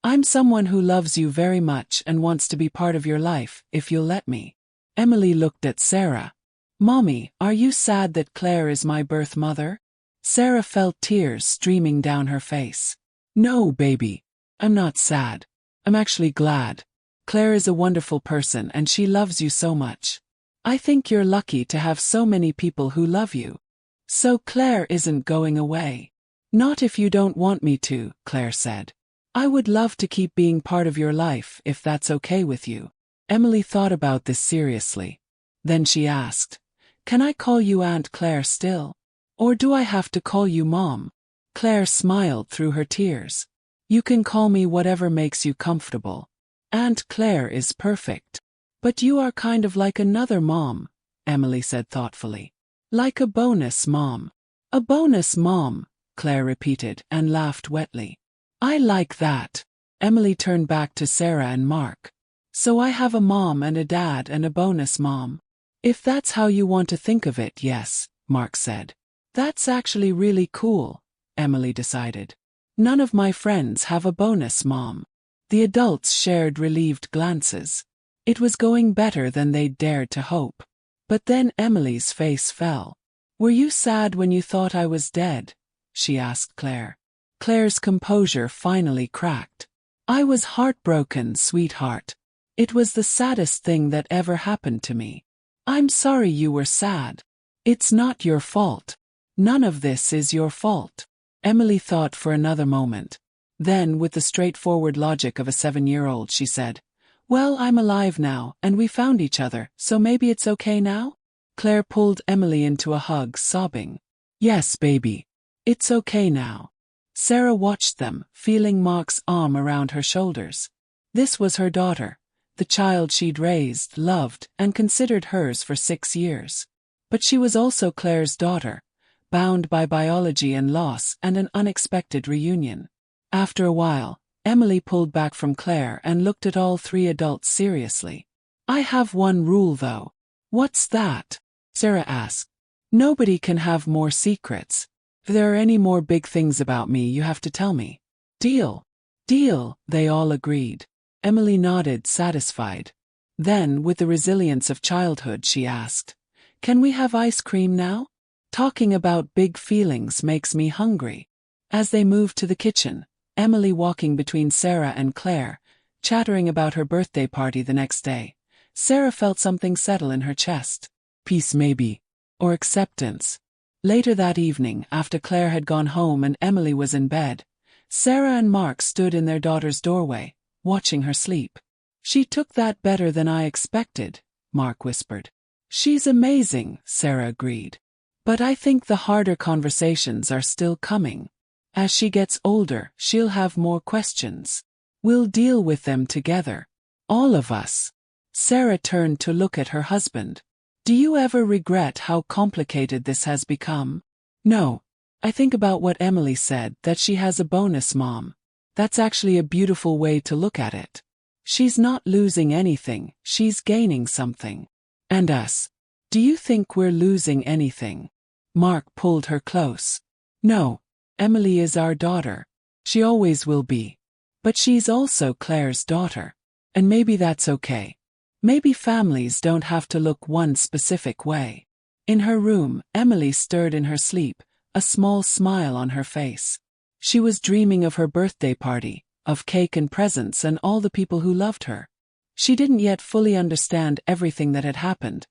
I'm someone who loves you very much and wants to be part of your life, if you'll let me. Emily looked at Sarah. Mommy, are you sad that Claire is my birth mother? Sarah felt tears streaming down her face. No, baby. I'm not sad. I'm actually glad. Claire is a wonderful person and she loves you so much. I think you're lucky to have so many people who love you. So Claire isn't going away. Not if you don't want me to, Claire said. I would love to keep being part of your life if that's okay with you. Emily thought about this seriously. Then she asked, Can I call you Aunt Claire still? Or do I have to call you Mom? Claire smiled through her tears. You can call me whatever makes you comfortable. Aunt Claire is perfect. But you are kind of like another mom, Emily said thoughtfully. Like a bonus mom. A bonus mom, Claire repeated and laughed wetly. I like that. Emily turned back to Sarah and Mark. So I have a mom and a dad and a bonus mom. If that's how you want to think of it, yes, Mark said. That's actually really cool, Emily decided. None of my friends have a bonus mom. The adults shared relieved glances. It was going better than they'd dared to hope. But then Emily's face fell. Were you sad when you thought I was dead? She asked Claire. Claire's composure finally cracked. I was heartbroken, sweetheart. It was the saddest thing that ever happened to me. I'm sorry you were sad. It's not your fault. None of this is your fault. Emily thought for another moment. Then, with the straightforward logic of a 7-year-old, she said, Well, I'm alive now, and we found each other, so maybe it's okay now? Claire pulled Emily into a hug, sobbing. Yes, baby. It's okay now. Sarah watched them, feeling Mark's arm around her shoulders. This was her daughter, the child she'd raised, loved, and considered hers for 6 years. But she was also Claire's daughter, bound by biology and loss and an unexpected reunion. After a while, Emily pulled back from Claire and looked at all 3 adults seriously. I have one rule though. What's that? Sarah asked. Nobody can have more secrets. If there are any more big things about me, you have to tell me. Deal. Deal, they all agreed. Emily nodded, satisfied. Then, with the resilience of childhood, she asked, Can we have ice cream now? Talking about big feelings makes me hungry. As they moved to the kitchen, Emily walking between Sarah and Claire, chattering about her birthday party the next day, Sarah felt something settle in her chest. Peace maybe. Or acceptance. Later that evening, after Claire had gone home and Emily was in bed, Sarah and Mark stood in their daughter's doorway, watching her sleep. She took that better than I expected, Mark whispered. She's amazing, Sarah agreed. But I think the harder conversations are still coming. As she gets older, she'll have more questions. We'll deal with them together. All of us. Sarah turned to look at her husband. Do you ever regret how complicated this has become? No. I think about what Emily said, that she has a bonus mom. That's actually a beautiful way to look at it. She's not losing anything, she's gaining something. And us. Do you think we're losing anything? Mark pulled her close. No. Emily is our daughter. She always will be. But she's also Claire's daughter. And maybe that's okay. Maybe families don't have to look one specific way. In her room, Emily stirred in her sleep, a small smile on her face. She was dreaming of her birthday party, of cake and presents and all the people who loved her. She didn't yet fully understand everything that had happened,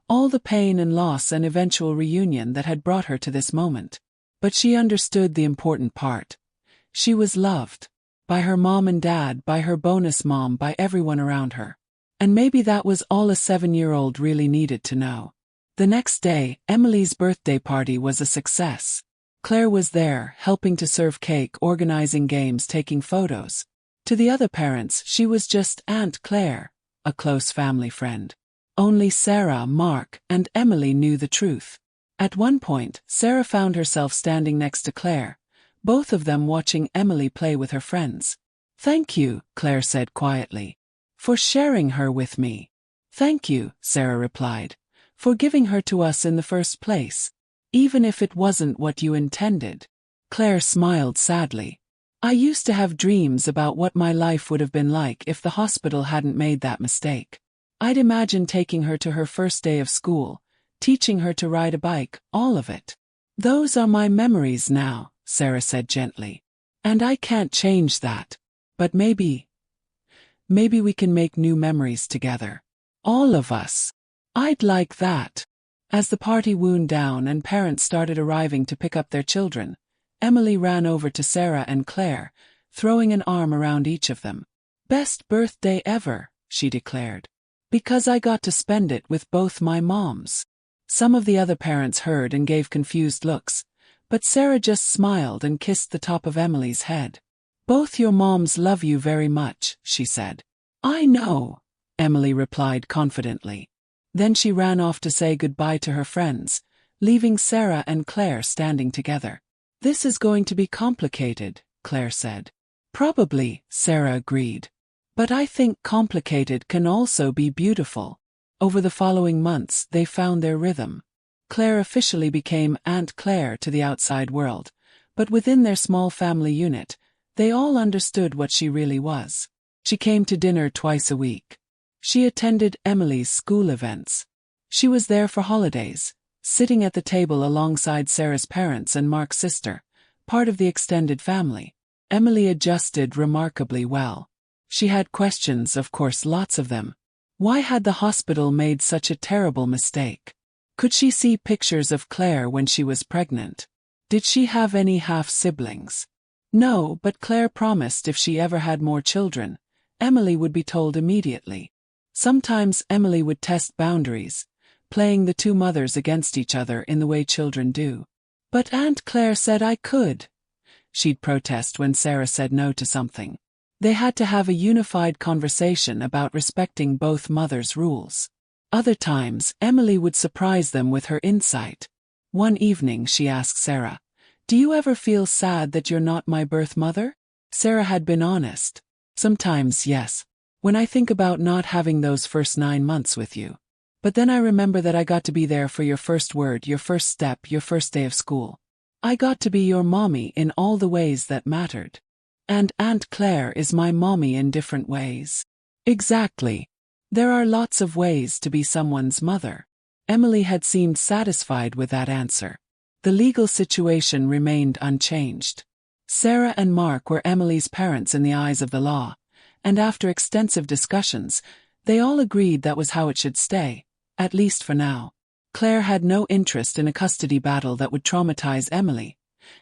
all the pain and loss and eventual reunion that had brought her to this moment. But she understood the important part. She was loved. By her mom and dad, by her bonus mom, by everyone around her. And maybe that was all a 7-year-old really needed to know. The next day, Emily's birthday party was a success. Claire was there, helping to serve cake, organizing games, taking photos. To the other parents, she was just Aunt Claire, a close family friend. Only Sarah, Mark, and Emily knew the truth. At one point, Sarah found herself standing next to Claire, both of them watching Emily play with her friends. Thank you, Claire said quietly. For sharing her with me. Thank you, Sarah replied, for giving her to us in the first place, even if it wasn't what you intended. Claire smiled sadly. I used to have dreams about what my life would have been like if the hospital hadn't made that mistake. I'd imagine taking her to her first day of school, teaching her to ride a bike, all of it. Those are my memories now, Sarah said gently. And I can't change that. But maybe we can make new memories together. All of us. I'd like that. As the party wound down and parents started arriving to pick up their children, Emily ran over to Sarah and Claire, throwing an arm around each of them. Best birthday ever, she declared. Because I got to spend it with both my moms. Some of the other parents heard and gave confused looks, but Sarah just smiled and kissed the top of Emily's head. Both your moms love you very much, she said. I know, Emily replied confidently. Then she ran off to say goodbye to her friends, leaving Sarah and Claire standing together. This is going to be complicated, Claire said. Probably, Sarah agreed. But I think complicated can also be beautiful. Over the following months, they found their rhythm. Claire officially became Aunt Claire to the outside world, but within their small family unit, they all understood what she really was. She came to dinner twice a week. She attended Emily's school events. She was there for holidays, sitting at the table alongside Sarah's parents and Mark's sister, part of the extended family. Emily adjusted remarkably well. She had questions, of course, lots of them. Why had the hospital made such a terrible mistake? Could she see pictures of Claire when she was pregnant? Did she have any half-siblings? No, but Claire promised if she ever had more children, Emily would be told immediately. Sometimes Emily would test boundaries, playing the two mothers against each other in the way children do. But Aunt Claire said I could. She'd protest when Sarah said no to something. They had to have a unified conversation about respecting both mothers' rules. Other times, Emily would surprise them with her insight. One evening she asked Sarah, "Do you ever feel sad that you're not my birth mother?" Sarah had been honest. Sometimes, yes. When I think about not having those first 9 months with you. But then I remember that I got to be there for your first word, your first step, your first day of school. I got to be your mommy in all the ways that mattered. And Aunt Claire is my mommy in different ways. Exactly. There are lots of ways to be someone's mother. Emily had seemed satisfied with that answer. The legal situation remained unchanged. Sarah and Mark were Emily's parents in the eyes of the law, and after extensive discussions, they all agreed that was how it should stay, at least for now. Claire had no interest in a custody battle that would traumatize Emily,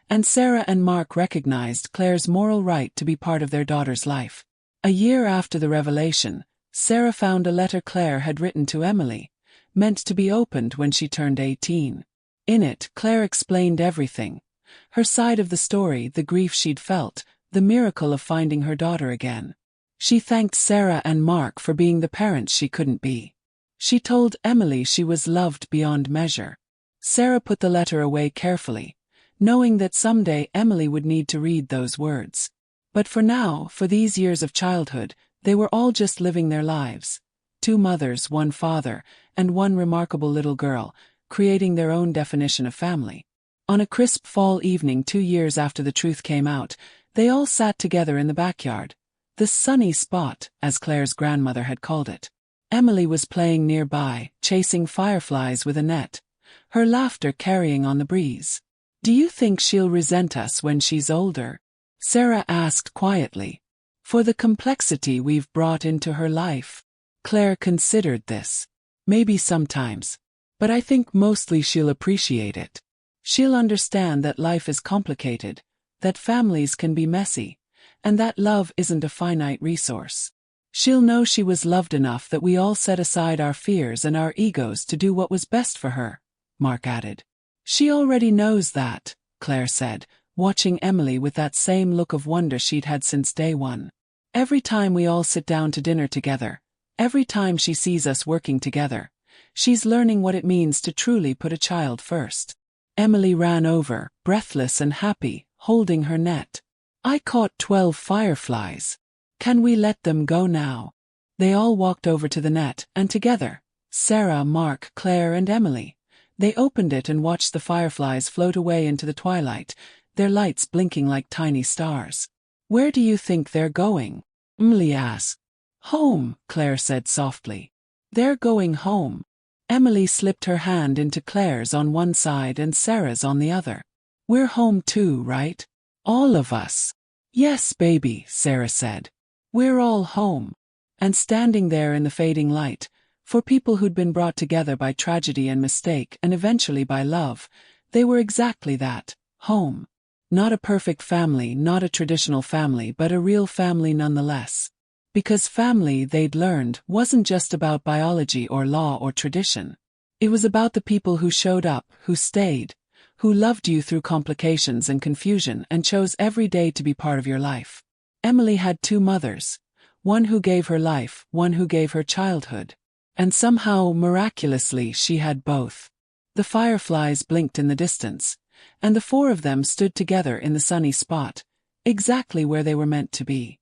and Sarah and Mark recognized Claire's moral right to be part of their daughter's life. A year after the revelation, Sarah found a letter Claire had written to Emily, meant to be opened when she turned 18. In it, Claire explained everything. Her side of the story, the grief she'd felt, the miracle of finding her daughter again. She thanked Sarah and Mark for being the parents she couldn't be. She told Emily she was loved beyond measure. Sarah put the letter away carefully, knowing that someday Emily would need to read those words. But for now, for these years of childhood, they were all just living their lives. 2 mothers, 1 father, and 1 remarkable little girl, creating their own definition of family. On a crisp fall evening 2 years after the truth came out, they all sat together in the backyard. The sunny spot, as Claire's grandmother had called it. Emily was playing nearby, chasing fireflies with a net, her laughter carrying on the breeze. "Do you think she'll resent us when she's older?" Sarah asked quietly. "For the complexity we've brought into her life." Claire considered this. "Maybe sometimes. But I think mostly she'll appreciate it. She'll understand that life is complicated, that families can be messy, and that love isn't a finite resource. She'll know she was loved enough that we all set aside our fears and our egos to do what was best for her," Mark added. "She already knows that," Claire said, watching Emily with that same look of wonder she'd had since day one. "Every time we all sit down to dinner together, every time she sees us working together, she's learning what it means to truly put a child first." Emily ran over, breathless and happy, holding her net. "I caught 12 fireflies. Can we let them go now?" They all walked over to the net, and together, Sarah, Mark, Claire, and Emily, they opened it and watched the fireflies float away into the twilight, their lights blinking like tiny stars. Where do you think they're going? Emily asked. Home, Claire said softly. They're going home. Emily slipped her hand into Claire's on one side and Sarah's on the other. We're home too, right? All of us. Yes, baby, Sarah said. We're all home. And standing there in the fading light, for people who'd been brought together by tragedy and mistake and eventually by love, they were exactly that, home. Not a perfect family, not a traditional family, but a real family nonetheless. Because family, they'd learned, wasn't just about biology or law or tradition. It was about the people who showed up, who stayed, who loved you through complications and confusion and chose every day to be part of your life. Emily had two mothers, one who gave her life, one who gave her childhood. And somehow, miraculously, she had both. The fireflies blinked in the distance, and the four of them stood together in the sunny spot, exactly where they were meant to be.